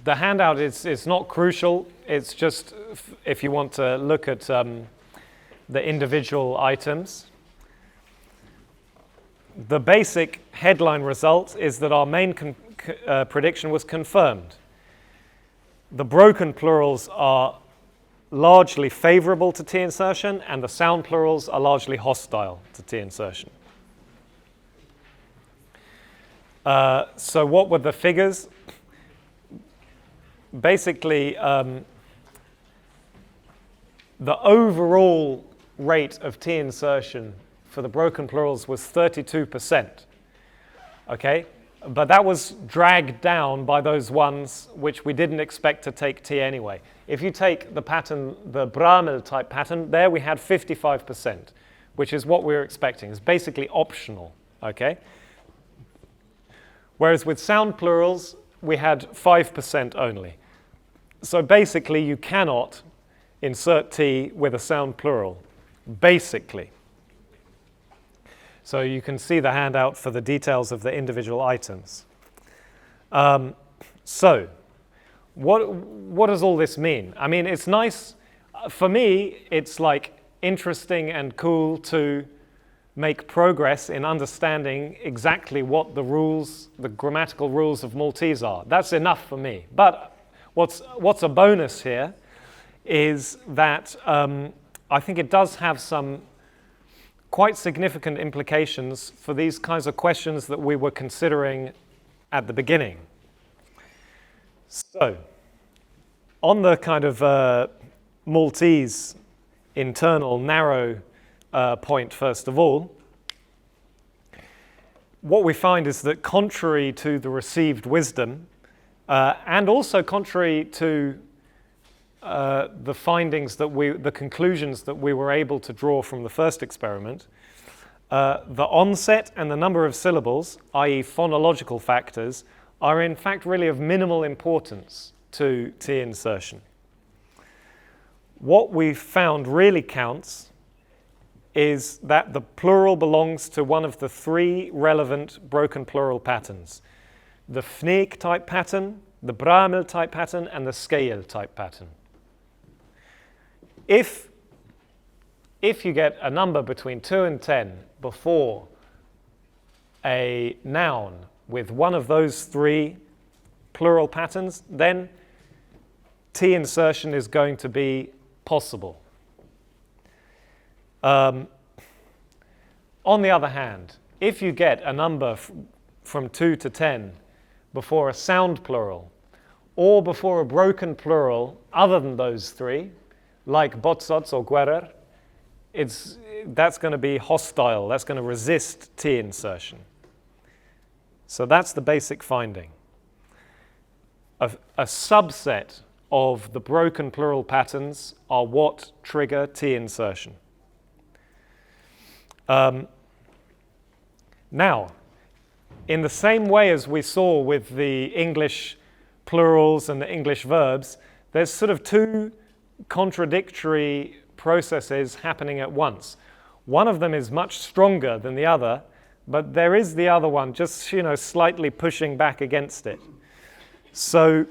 the handout is not crucial. It's just if you want to look at the individual items. The basic headline result is that our main prediction was confirmed. The broken plurals are largely favorable to t-insertion, and the sound plurals are largely hostile to t-insertion. So what were the figures? Basically, the overall rate of t-insertion for the broken plurals was 32%. Okay? But that was dragged down by those ones which we didn't expect to take t anyway. If you take the pattern, the Bramel type pattern, there we had 55%, which is what we were expecting. It's basically optional. Okay? Whereas with sound plurals, we had 5% only. So basically, you cannot insert t with a sound plural, basically. So you can see the handout for the details of the individual items. So what does all this mean? I mean, it's nice. For me, it's like interesting and cool to make progress in understanding exactly what the rules, the grammatical rules of Maltese are. That's enough for me. But what's a bonus here is that I think it does have some quite significant implications for these kinds of questions that we were considering at the beginning. So, on the kind of Maltese internal narrow point, first of all, what we find is that contrary to the received wisdom, and also contrary to the findings that the conclusions that we were able to draw from the first experiment, the onset and the number of syllables, i.e. phonological factors, are in fact really of minimal importance to t-insertion. What we found really counts is that the plural belongs to one of the three relevant broken plural patterns: the Fneek type pattern, the Bramel type pattern, and the Scale type pattern. If you get a number between 2 and 10 before a noun with one of those three plural patterns, then t-insertion is going to be possible. On the other hand, if you get a number from 2 to 10 before a sound plural or before a broken plural other than those three, like botsots or guerer, that's going to be hostile. That's going to resist t-insertion. So that's the basic finding. A subset of the broken plural patterns are what trigger t-insertion. Now, in the same way as we saw with the English plurals and the English verbs, there's sort of two contradictory processes happening at once. One of them is much stronger than the other, but there is the other one just, slightly pushing back against it. So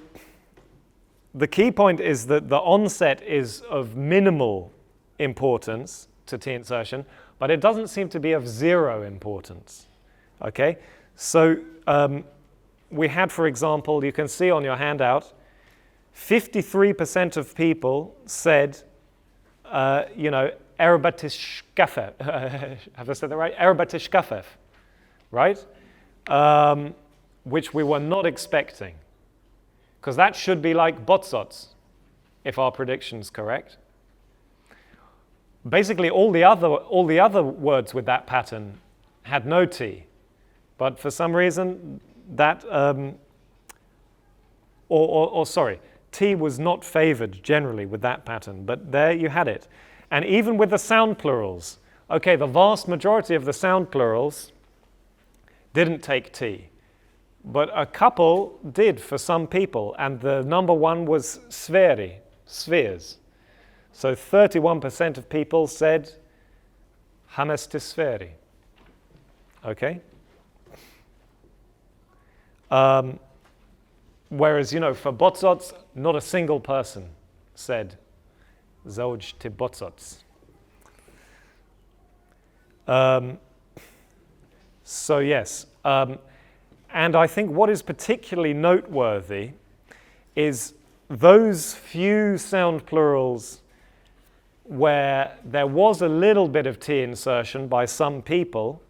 the key point is that the onset is of minimal importance to t-insertion, but it doesn't seem to be of zero importance. Okay? So we had, for example, you can see on your handout, 53% of people said, Erbatish kafef. Have I said that right? Erbatish kafef, right? Which we were not expecting, because that should be like botsots, if our prediction's correct. Basically, all the other words with that pattern had no t, but for some reason that, sorry, t was not favored generally with that pattern, but there you had it. And even with the sound plurals, okay, the vast majority of the sound plurals didn't take t, but a couple did for some people, and the number one was sferi, spheres. So 31% of people said hamestisferi. Okay? Whereas, for botsots, not a single person said zauj ti botsots. So yes, and I think what is particularly noteworthy is those few sound plurals where there was a little bit of T insertion by some people,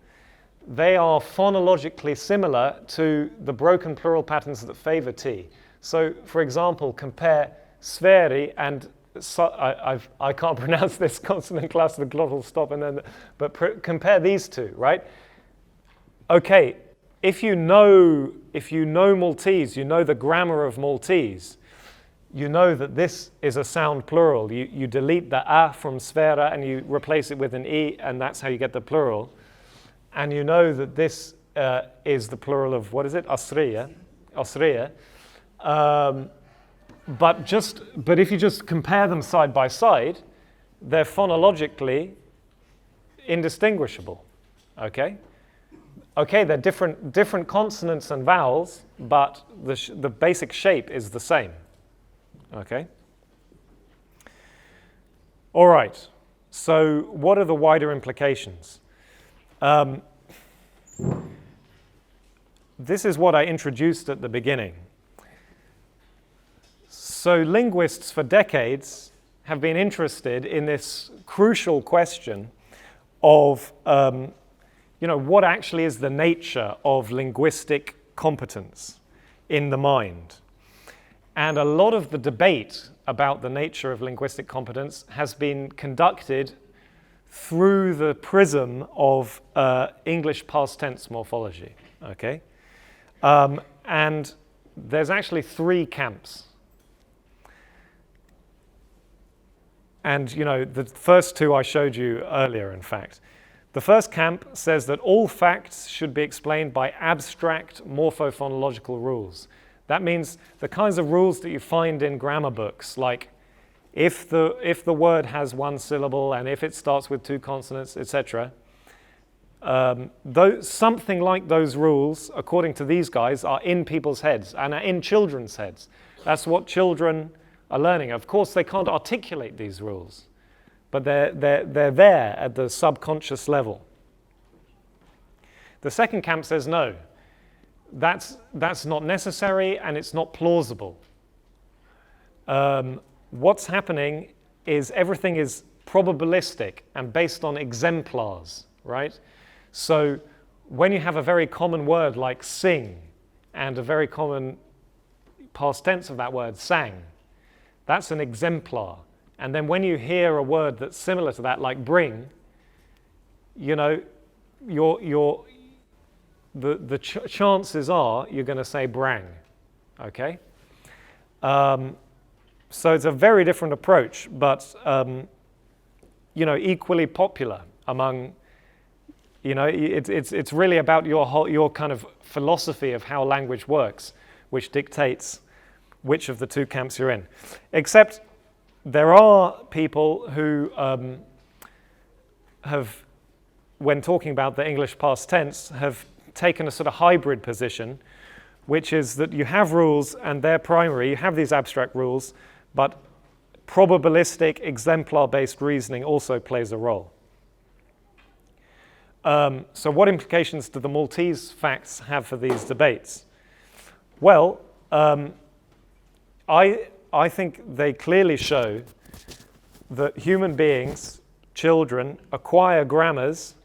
they are phonologically similar to the broken plural patterns that favor T. So, for example, compare sferi and I can't pronounce this consonant class, the glottal stop, and then, but compare these two, right? Okay, if you know Maltese, you know the grammar of Maltese, you know that this is a sound plural. You delete the a from sfera and you replace it with an e, and that's how you get the plural. And you know that this is the plural of, what is it? Asriya. But if you just compare them side by side, they're phonologically indistinguishable. Okay? Okay, they're different consonants and vowels, but the basic shape is the same. Okay? All right. So what are the wider implications? This is what I introduced at the beginning. So linguists for decades have been interested in this crucial question of, what actually is the nature of linguistic competence in the mind. And a lot of the debate about the nature of linguistic competence has been conducted through the prism of English past tense morphology, okay? And there's actually three camps. And, the first two I showed you earlier, in fact. The first camp says that all facts should be explained by abstract morphophonological rules. That means the kinds of rules that you find in grammar books, like if the word has one syllable and if it starts with two consonants, etc. Something like those rules, according to these guys, are in people's heads and are in children's heads. That's what children are learning. Of course, they can't articulate these rules, but they're there at the subconscious level. The second camp says no. That's not necessary and it's not plausible. What's happening is everything is probabilistic and based on exemplars, right? So when you have a very common word like sing and a very common past tense of that word, sang, that's an exemplar. And then when you hear a word that's similar to that, like bring, chances are you're going to say brang, okay? So it's a very different approach, but equally popular among. It's really about your kind of philosophy of how language works, which dictates which of the two camps you're in. Except there are people who have, when talking about the English past tense, have taken a sort of hybrid position, which is that you have rules and they're primary, you have these abstract rules, but probabilistic, exemplar-based reasoning also plays a role. So what implications do the Maltese facts have for these debates? Well, I think they clearly show that human beings, children, acquire grammars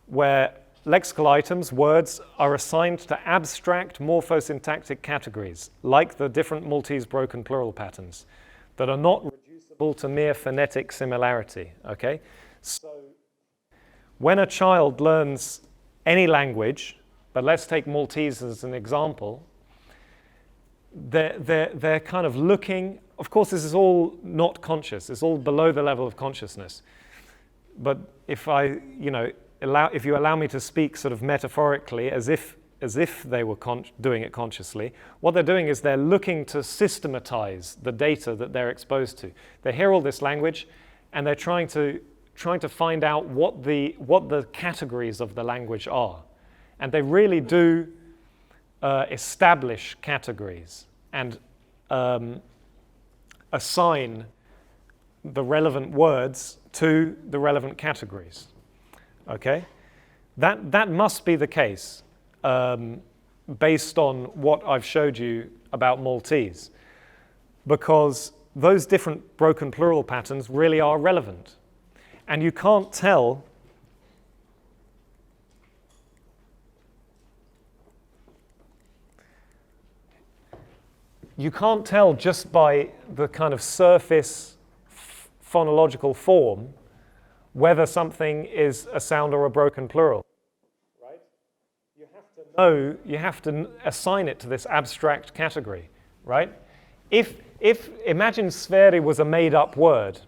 where lexical items, words, are assigned to abstract morphosyntactic categories, like the different Maltese broken plural patterns, that are not reducible to mere phonetic similarity, okay? So when a child learns any language, but let's take Maltese as an example, they're kind of looking, of course this is all not conscious, it's all below the level of consciousness, but if if you allow me to speak sort of metaphorically as if they were doing it consciously, what they're doing is they're looking to systematize the data that they're exposed to. They hear all this language and they're trying to find out what the categories of the language are. And they really do establish categories and assign the relevant words to the relevant categories. Okay? That must be the case based on what I've showed you about Maltese, because those different broken plural patterns really are relevant. And you can't tell just by the kind of surface phonological form whether something is a sound or a broken plural. Right? You have to assign it to this abstract category, right? If imagine sferi was a made-up word,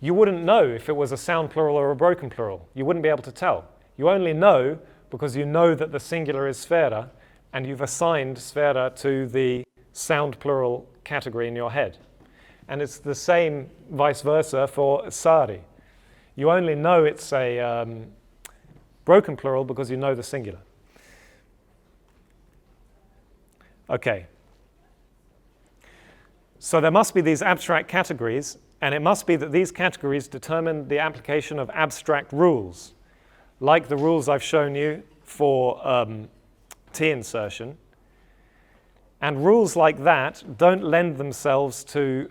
you wouldn't know if it was a sound plural or a broken plural. You wouldn't be able to tell. You only know because you know that the singular is sfera, and you've assigned sfera to the sound plural category in your head. And it's the same vice versa for sari. You only know it's a broken plural because you know the singular. Okay. So there must be these abstract categories, and it must be that these categories determine the application of abstract rules, like the rules I've shown you for T insertion. And rules like that don't lend themselves to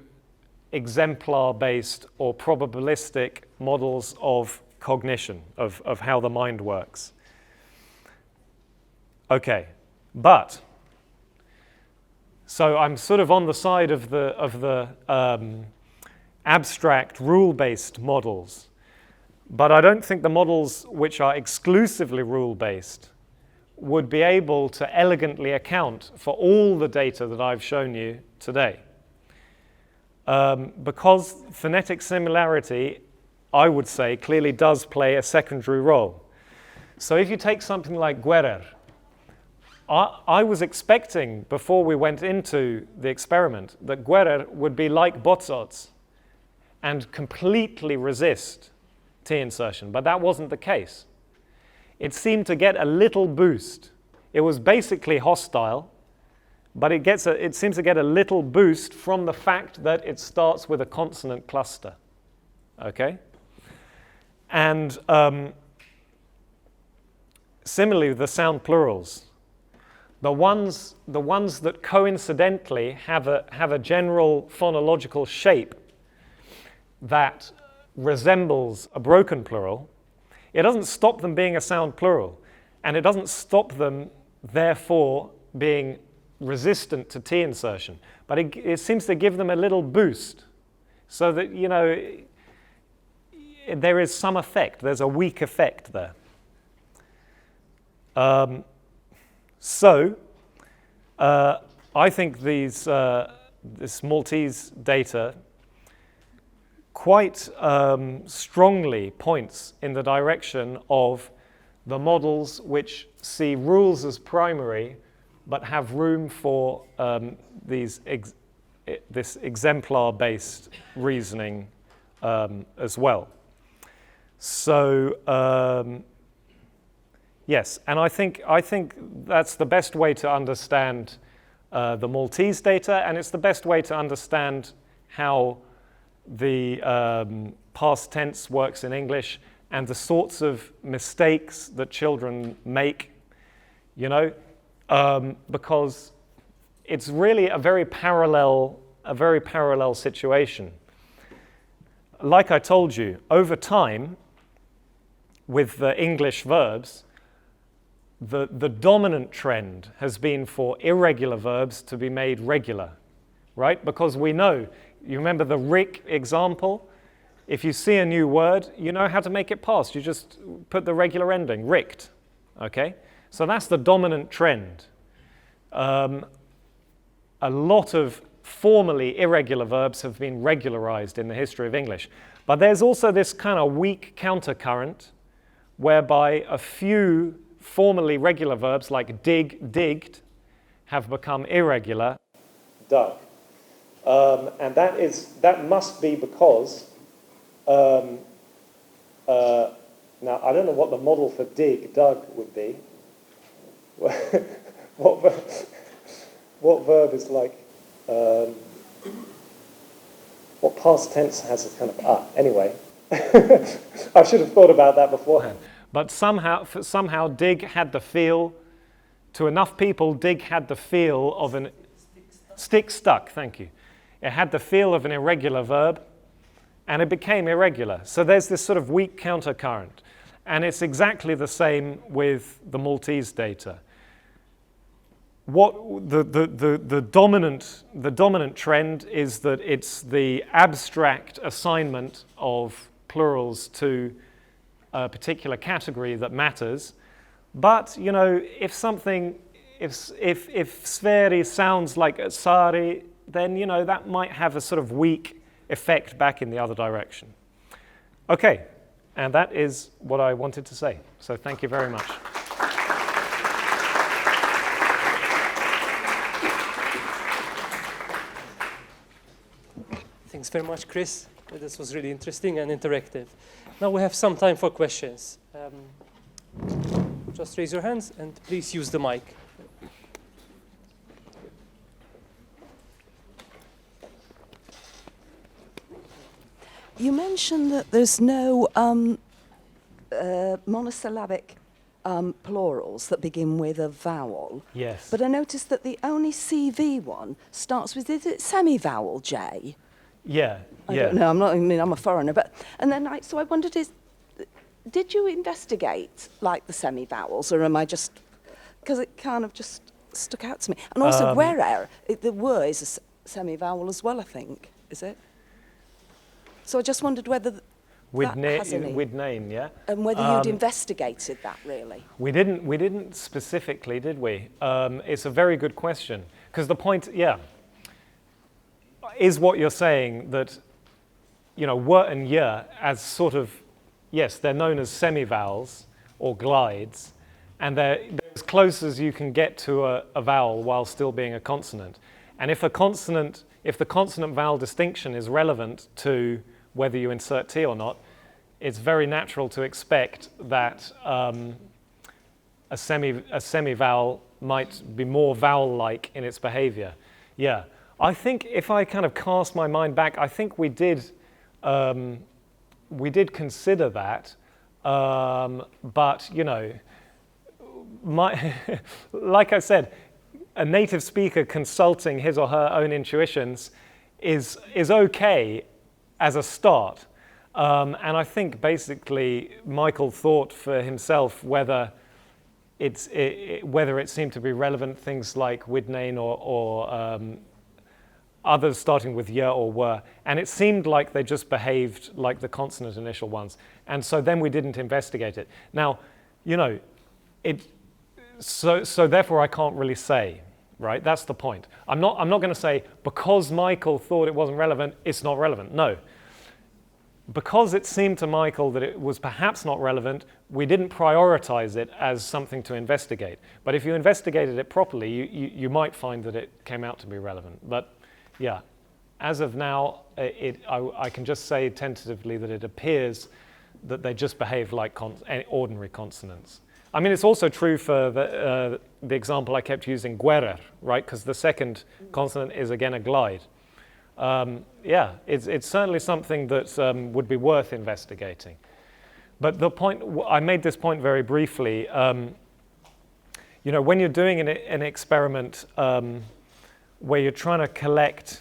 exemplar-based or probabilistic models of cognition, of how the mind works. Okay, but so I'm sort of on the side of the abstract rule-based models, but I don't think the models which are exclusively rule-based would be able to elegantly account for all the data that I've shown you today. Because phonetic similarity, I would say, clearly does play a secondary role. So if you take something like guerer, I was expecting, before we went into the experiment, that guerer would be like botsots and completely resist T insertion, but that wasn't the case. It seemed to get a little boost. It was basically hostile, but it seems to get a little boost from the fact that it starts with a consonant cluster. Okay? And similarly, the sound plurals. The ones that coincidentally have a general phonological shape that resembles a broken plural, it doesn't stop them being a sound plural, and it doesn't stop them, therefore, being resistant to T insertion. But it seems to give them a little boost, so that, you know, there is some effect. There's a weak effect there. I think this Maltese data quite strongly points in the direction of the models which see rules as primary but have room for this exemplar-based reasoning as well. So yes, and I think that's the best way to understand the Maltese data, and it's the best way to understand how the past tense works in English and the sorts of mistakes that children make, you know, because it's really a very parallel situation. Like I told you, over time, with the English verbs, the dominant trend has been for irregular verbs to be made regular, right? Because we know, you remember the rick example? If you see a new word, you know how to make it past. You just put the regular ending, ricked, okay? So that's the dominant trend. A lot of formerly irregular verbs have been regularized in the history of English. But there's also this kind of weak countercurrent whereby a few formerly regular verbs like dig, digged, have become irregular, dug. And that must be because, now I don't know what the model for dig, dug would be. What verb is like, what past tense has a kind of anyway. I should have thought about that beforehand. But somehow dig had the feel, to enough people, dig had the feel of an stick stuck, thank you. It had the feel of an irregular verb, and it became irregular. So there's this sort of weak countercurrent. And it's exactly the same with the Maltese data. What the dominant trend is that it's the abstract assignment of plurals to a particular category that matters. But you know, if sferi sounds like sari, then you know that might have a sort of weak effect back in the other direction. Okay, and that is what I wanted to say. So thank you very much. Thanks very much, Chris. This was really interesting and interactive. Now we have some time for questions. Just raise your hands and please use the mic. You mentioned that there's no monosyllabic plurals that begin with a vowel. Yes. But I noticed that the only CV one starts with, is it semi-vowel J? Yeah. I don't know, I'm a foreigner, but, and then so I wondered, did you investigate like the semi-vowels, or am I just, because it kind of just stuck out to me. And also where the were is a semi-vowel as well, I think, is it? So I just wondered whether with that has any, with name, yeah. and whether you'd investigated that really. We didn't specifically, did we? It's a very good question, because the point, yeah, is what you're saying that, you know, were and yeah as sort of, yes, they're known as semi-vowels or glides, and they're as close as you can get to a vowel while still being a consonant. And if the consonant-vowel distinction is relevant to whether you insert T or not, it's very natural to expect that a semi-vowel might be more vowel-like in its behavior. Yeah, I think if I kind of cast my mind back, I think we did consider that, but you know, like I said, a native speaker consulting his or her own intuitions is okay as a start. And I think basically Michael thought for himself whether it seemed to be relevant, things like widnain or others starting with yeah or were. And it seemed like they just behaved like the consonant initial ones. And so then we didn't investigate it. Now, you know, so therefore I can't really say, right? That's the point. I'm not going to say because Michael thought it wasn't relevant, it's not relevant. No. Because it seemed to Michael that it was perhaps not relevant, we didn't prioritize it as something to investigate. But if you investigated it properly, you might find that it came out to be relevant. But yeah, as of now, I can just say tentatively that it appears that they just behave like ordinary consonants. I mean, it's also true for the example I kept using, guerer, right? Because the second consonant is again a glide. Yeah, it's certainly something that would be worth investigating. But the point, I made this point very briefly, you know, when you're doing an experiment where you're trying to collect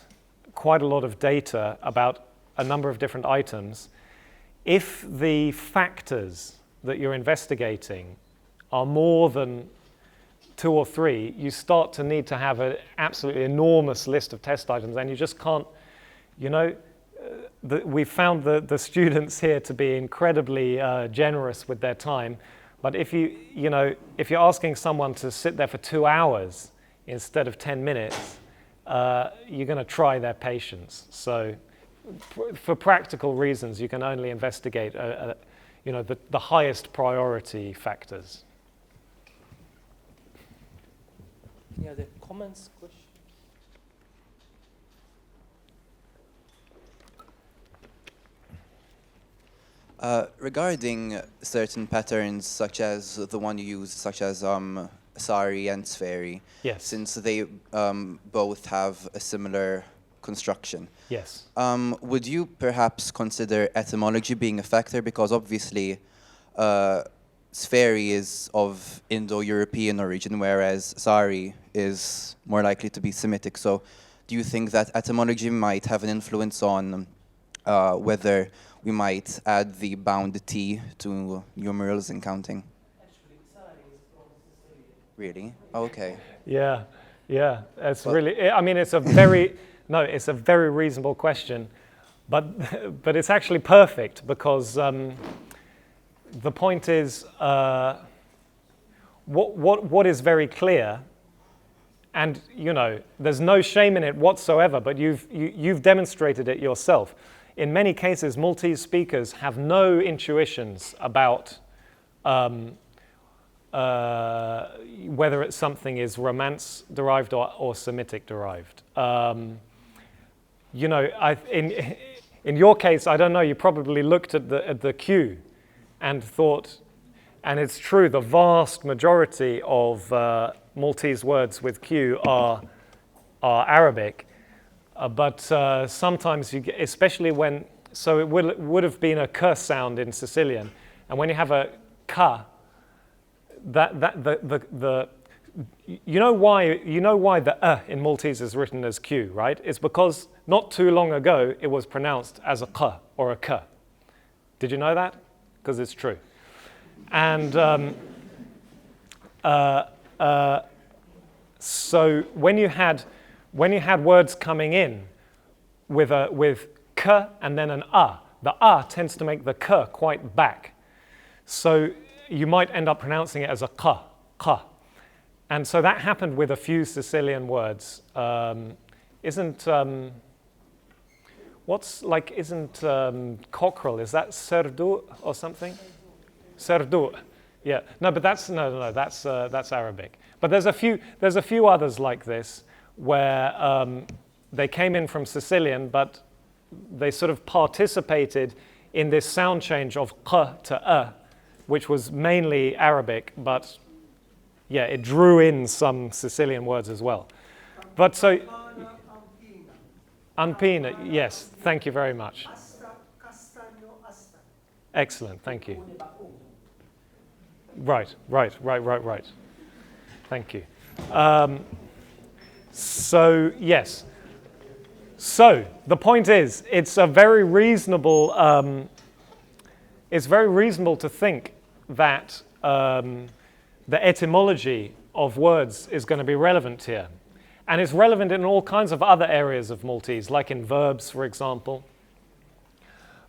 quite a lot of data about a number of different items, if the factors that you're investigating are more than 2 or 3, you start to need to have an absolutely enormous list of test items, and you just can't, you know, we found the students here to be incredibly generous with their time, but if you're asking someone to sit there for 2 hours instead of 10 minutes, you're going to try their patience. So for practical reasons, you can only investigate, you know, the highest priority factors. Any other comments, questions? Regarding certain patterns, such as the one you use, such as sari and sferi, yes, since they both have a similar construction, yes, would you perhaps consider etymology being a factor? Because obviously, sferi is of Indo-European origin, whereas sari is more likely to be Semitic. So, do you think that etymology might have an influence on whether we might add the bound T to numerals in counting? Really? Okay. Yeah, yeah. It's really, I mean, it's a very, no, it's a very reasonable question, but it's actually perfect because the point is, what is very clear, and you know, there's no shame in it whatsoever, but you've demonstrated it yourself. In many cases, Maltese speakers have no intuitions about whether something is Romance-derived or Semitic-derived. You know, in your case, I don't know, you probably looked at the Q and thought, and it's true, the vast majority of Maltese words with Q are Arabic, but sometimes you get, especially when, so it would have been a k sound in Sicilian, and when you have a k, you know why the in Maltese is written as Q, right? It's because not too long ago it was pronounced as a k or a k. Did you know that? Because it's true. And so when you had words coming in with k and then an the tends to make the k quite back. So you might end up pronouncing it as a k. And so that happened with a few Sicilian words. Isn't cockerel, is that serdu or something? Serdu, yeah. No, but that's Arabic. But there's a few others like this where they came in from Sicilian, but they sort of participated in this sound change of k to which was mainly Arabic, but yeah, it drew in some Sicilian words as well. But so, Anpina, yes, thank you very much. Excellent, thank you. Right. Thank you. So, yes. So, the point is, it's very reasonable to think that the etymology of words is going to be relevant here. And it's relevant in all kinds of other areas of Maltese, like in verbs, for example.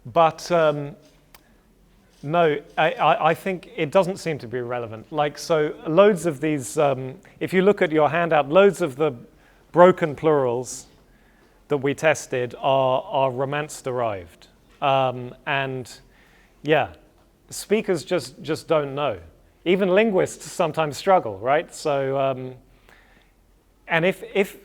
But no, I think it doesn't seem to be relevant. Like, so loads of these, if you look at your handout, loads of the broken plurals that we tested are Romance-derived. And yeah, speakers just don't know. Even linguists sometimes struggle, right? So, and if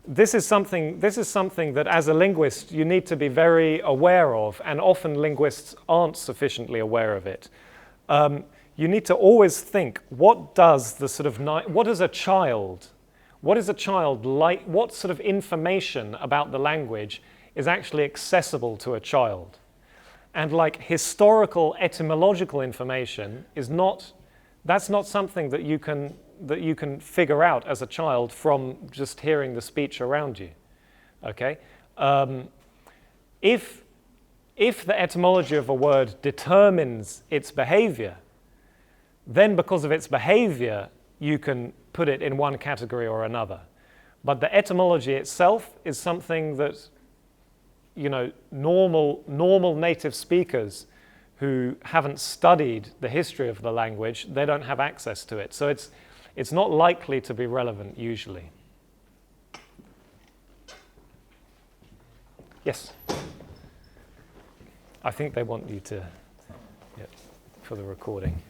this is something that as a linguist you need to be very aware of, and often linguists aren't sufficiently aware of it. You need to always think, what is a child like? What sort of information about the language is actually accessible to a child? And like historical etymological information that's not something that you can figure out as a child from just hearing the speech around you, okay? If the etymology of a word determines its behavior, then because of its behavior, you can put it in one category or another. But the etymology itself is something that, you know, normal native speakers who haven't studied the history of the language, they don't have access to it. So it's not likely to be relevant usually. Yes? I think they want you to, yeah, for the recording.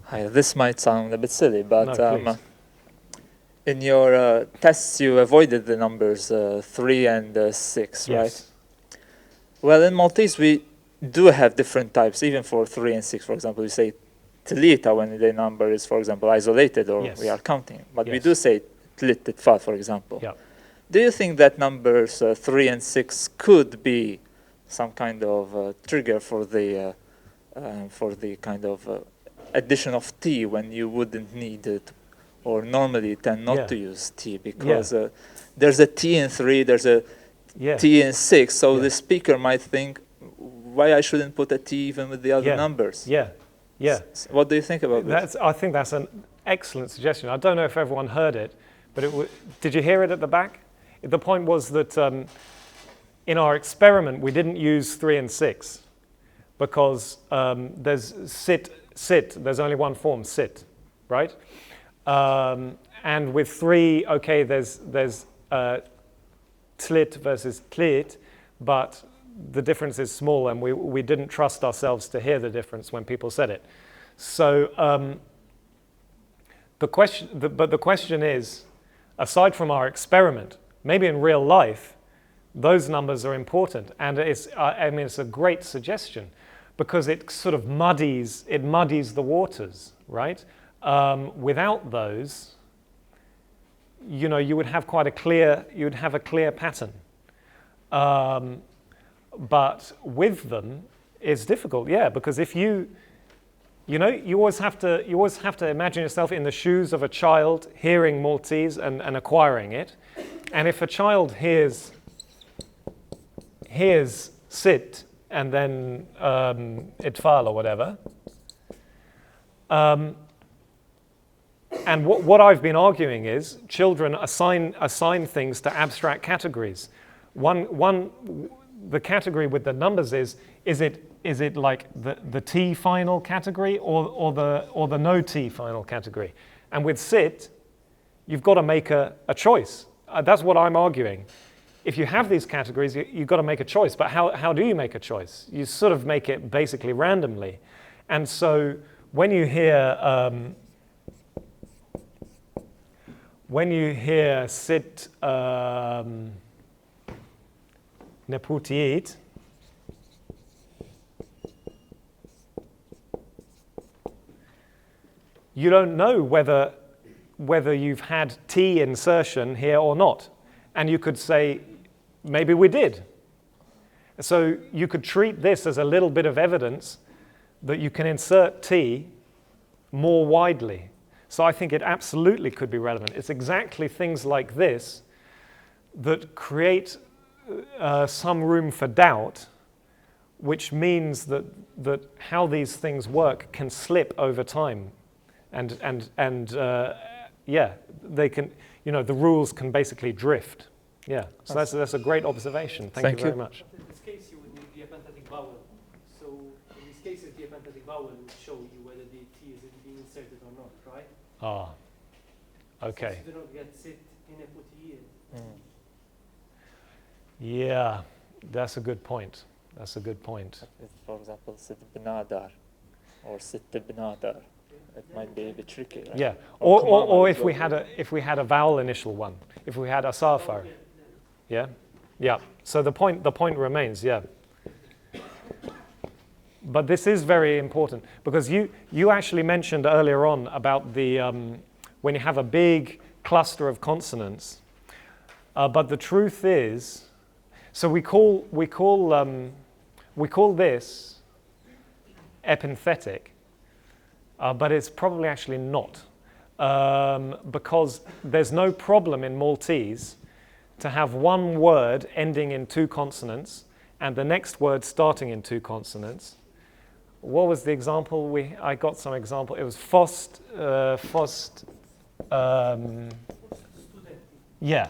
Hi, this might sound a bit silly, but No, in your tests you avoided the numbers 3 and 6, yes. right? Well, in Maltese we do have different types, even for 3 and 6. For example, we say t-taħdita when the number is, for example, isolated or Yes. we are counting. But we Yes. do say t-taħdita, for example. Yeah. Do you think that numbers 3 and 6 could be some kind of trigger for the kind of addition of t when you wouldn't need it, or normally tend not Yeah. to use T because there's a T in 3, there's a Yeah. T in 6, so Yeah. the speaker might think, why I shouldn't put a T even with the other numbers. Yeah. Yeah. What do you think about this? I think that's an excellent suggestion. I don't know if everyone heard it, but did you hear it at the back? The point was that in our experiment, we didn't use 3 and 6 because there's sit, there's only one form, sit, right? And with 3, okay, there's tlit versus tlit, but the difference is small, and we didn't trust ourselves to hear the difference when people said it. So the question is, aside from our experiment, maybe in real life, those numbers are important, and it's a great suggestion because it sort of muddies the waters, right? Without those, you know, you would have a clear pattern. But with them, it's difficult, yeah, because if you always have to imagine yourself in the shoes of a child hearing Maltese and acquiring it. And if a child hears sit and then itfal or whatever, and what I've been arguing is children assign things to abstract categories. The category with the numbers is it like the T final category or the no T final category? And with sit, you've got to make a choice. That's what I'm arguing. If you have these categories, you've got to make a choice. But how do you make a choice? You sort of make it basically randomly. And so when you hear sit d-distribuzzjoni, you don't know whether you've had T insertion here or not. And you could say, maybe we did. So you could treat this as a little bit of evidence that you can insert T more widely. So I think it absolutely could be relevant. It's exactly things like this that create some room for doubt, which means that how these things work can slip over time. And they can, the rules can basically drift. Yeah, so that's a great observation. Thank you very much. In this case, you would need the epenthetic vowel. So in these cases, the epenthetic vowel would show you whether the T is being inserted or not, right? Ah, okay. So you do not get sit in a putiye. Yeah, that's a good point. That's a good point. For example, sit bnadar or sit bnadar. It might be a bit tricky, right? Yeah, or if we had a vowel initial one, if we had a safar, yeah. So the point remains, yeah. But this is very important because you actually mentioned earlier on about the when you have a big cluster of consonants. But the truth is, so we call this epenthetic. But it's probably actually not, because there's no problem in Maltese to have one word ending in 2 consonants and the next word starting in 2 consonants. What was the example? I got some example. It was fost. Yeah,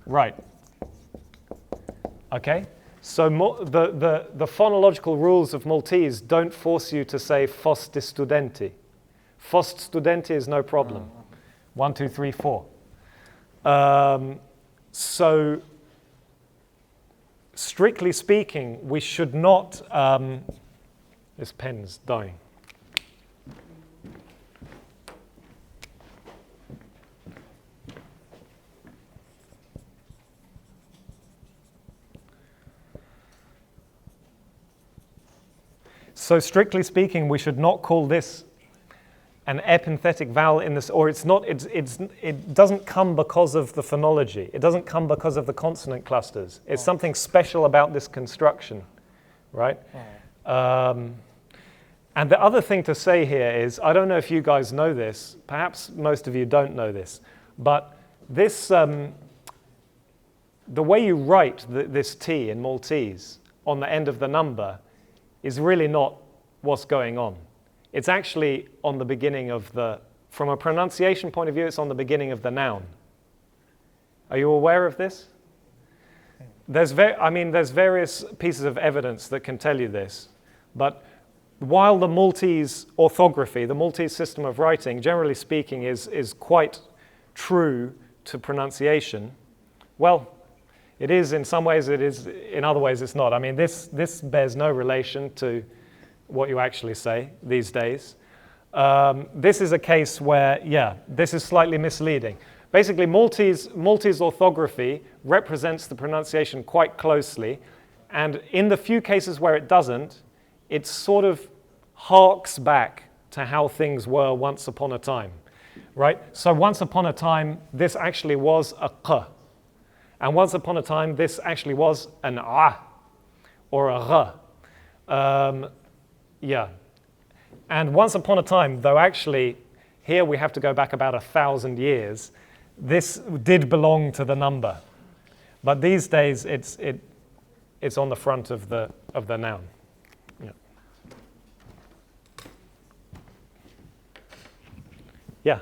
right. Okay. So the phonological rules of Maltese don't force you to say fost studenti. Fost studenti is no problem. 1, 2, 3, 4. So strictly speaking, we should not. This pen's dying. So strictly speaking, we should not call this an epenthetic vowel in this, or it's not. It doesn't come because of the phonology. It doesn't come because of the consonant clusters. It's something special about this construction, right? And the other thing to say here is, I don't know if you guys know this, perhaps most of you don't know this, but this, the way you write this T in Maltese on the end of the number is really not what's going on. It's actually on the beginning of the, from a pronunciation point of view, it's on the beginning of the noun. Are you aware of this? There's various pieces of evidence that can tell you this, but while the Maltese orthography, the Maltese system of writing, generally speaking, is quite true to pronunciation, well, it is in some ways, it is in other ways it's not. I mean, this bears no relation to what you actually say these days. This is a case where, yeah, this is slightly misleading. Basically, Maltese orthography represents the pronunciation quite closely, and in the few cases where it doesn't, it sort of harks back to how things were once upon a time, right? So once upon a time, this actually was a q, and once upon a time, this actually was an a, or a r. Yeah, and once upon a time, though actually, here we have to go back about 1,000 years, this did belong to the number, but these days it's on the front of the noun. Yeah. Yeah.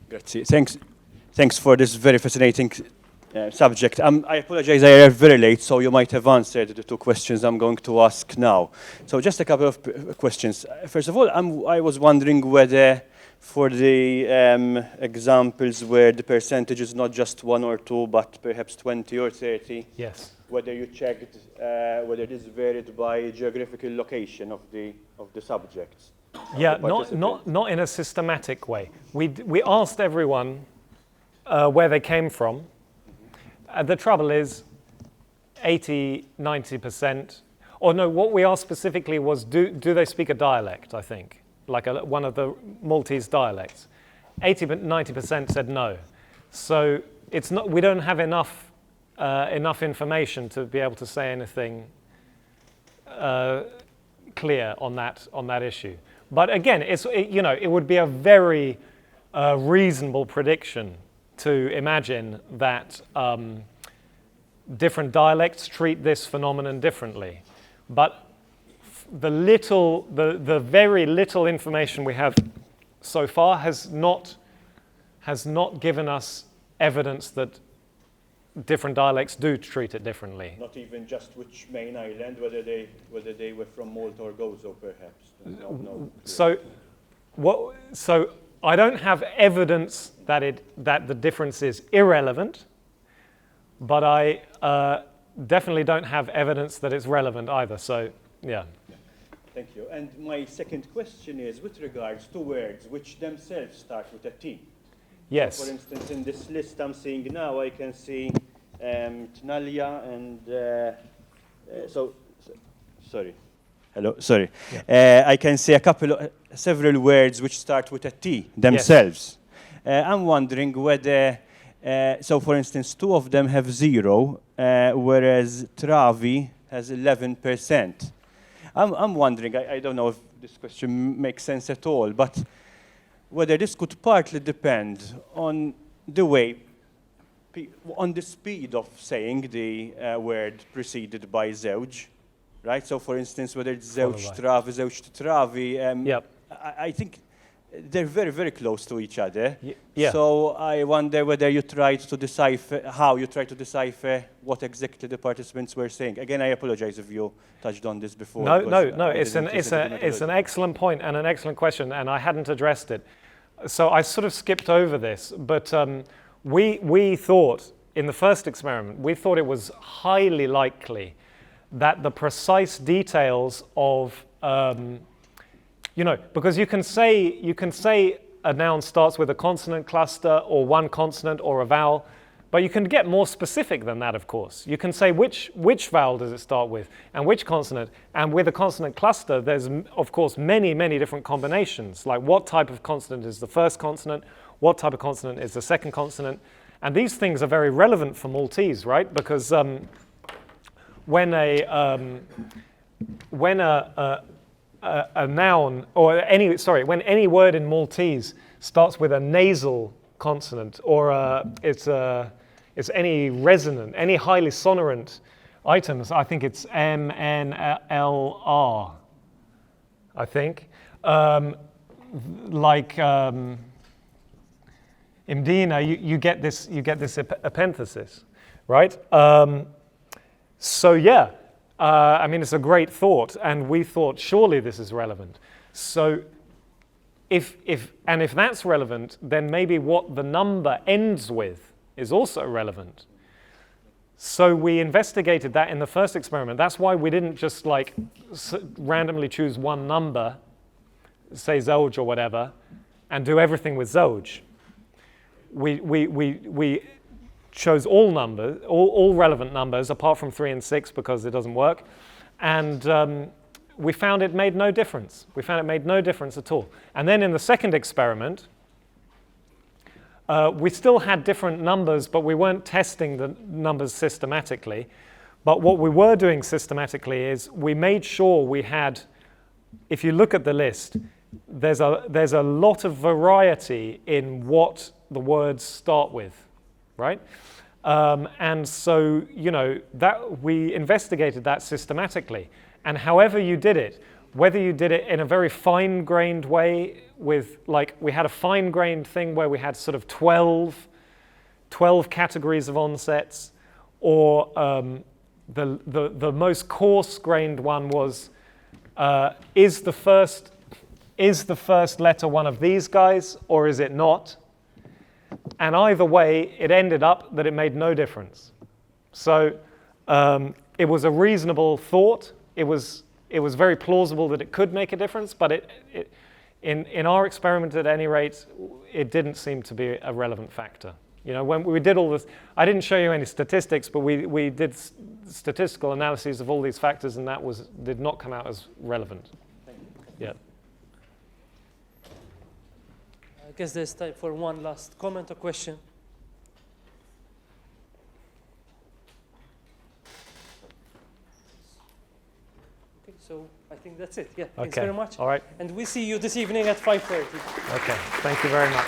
Grazie. Thanks for this very fascinating subject. I apologize, I arrived very late, so you might have answered the two questions I'm going to ask now. So just a couple of questions. First of all, I was wondering whether for the examples where the percentage is not just 1 or 2, but perhaps 20 or 30, yes, whether you checked whether this varied by geographical location of the subjects. Yeah, not in a systematic way. We asked everyone where they came from. The trouble is 80-90%, or no, what we asked specifically was do they speak a dialect, I think, like one of the Maltese dialects. 80-90% said no. So it's not, we don't have enough information to be able to say anything clear on that issue. But again, it would be a very reasonable prediction to imagine that different dialects treat this phenomenon differently. But the very little information we have so far has not given us evidence that different dialects do treat it differently. Not even just which main island, whether they were from Malta or Gozo, perhaps. No. So I don't have evidence that the difference is irrelevant, but I definitely don't have evidence that it's relevant either. So, yeah. Thank you. And my second question is with regards to words which themselves start with a T. Yes. So for instance, in this list I'm seeing now, I can see Tnalja and sorry. Hello, sorry. Yeah. I can see several words which start with a T themselves. Yes. I'm wondering whether, so for instance, 2 of them have 0, whereas Travi has 11%. I'm wondering, I don't know if this question makes sense at all, but whether this could partly depend on the way, on the speed of saying the word preceded by zewj, right? So for instance, whether it's zewj travi, zewj travi, yep. I think they're very, very close to each other. Yeah. So I wonder whether you tried to decipher, how you tried to decipher what exactly the participants were saying. Again, I apologize if you touched on this before. No, it's an excellent point and an excellent question, and I hadn't addressed it. So I sort of skipped over this, but we thought, in the first experiment, we thought it was highly likely that the precise details of because you can say a noun starts with a consonant cluster or one consonant or a vowel, but you can get more specific than that, of course. You can say which vowel does it start with and which consonant, and with a consonant cluster, there's, of course, many, many different combinations, like what type of consonant is the first consonant, what type of consonant is the second consonant, And these things are very relevant for Maltese, right? Because when a noun, or when any word in Maltese starts with a nasal consonant, or it's any resonant, any highly sonorant items, I think it's M, N, L, R, I think. Imdina, you get this epenthesis, right? So yeah, I mean, it's a great thought, and we thought surely this is relevant. So if that's relevant, then maybe what the number ends with is also relevant. So we investigated that in the first experiment. That's why we didn't just randomly choose one number, say Zoj or whatever, and do everything with Zoj. We chose all numbers, all relevant numbers, apart from 3 and 6 because it doesn't work, and we found it made no difference. We found it made no difference at all. And then in the second experiment, we still had different numbers, but we weren't testing the numbers systematically. But what we were doing systematically is we made sure we had, if you look at the list, there's a lot of variety in what the words start with, right? And so, that we investigated that systematically. And however you did it, whether you did it in a very fine-grained way with, we had a fine-grained thing where we had sort of 12 categories of onsets, or the most coarse-grained one was, is the first letter one of these guys, or is it not? And either way, it ended up that it made no difference. So it was a reasonable thought. It was very plausible that it could make a difference, but in our experiment at any rate, it didn't seem to be a relevant factor. When we did all this, I didn't show you any statistics, but we did statistical analyses of all these factors, and that did not come out as relevant. Yeah. I guess there's time for one last comment or question. Okay, so I think that's it. Yeah, thanks very much. All right. And we see you this evening at 5:30. Okay, thank you very much.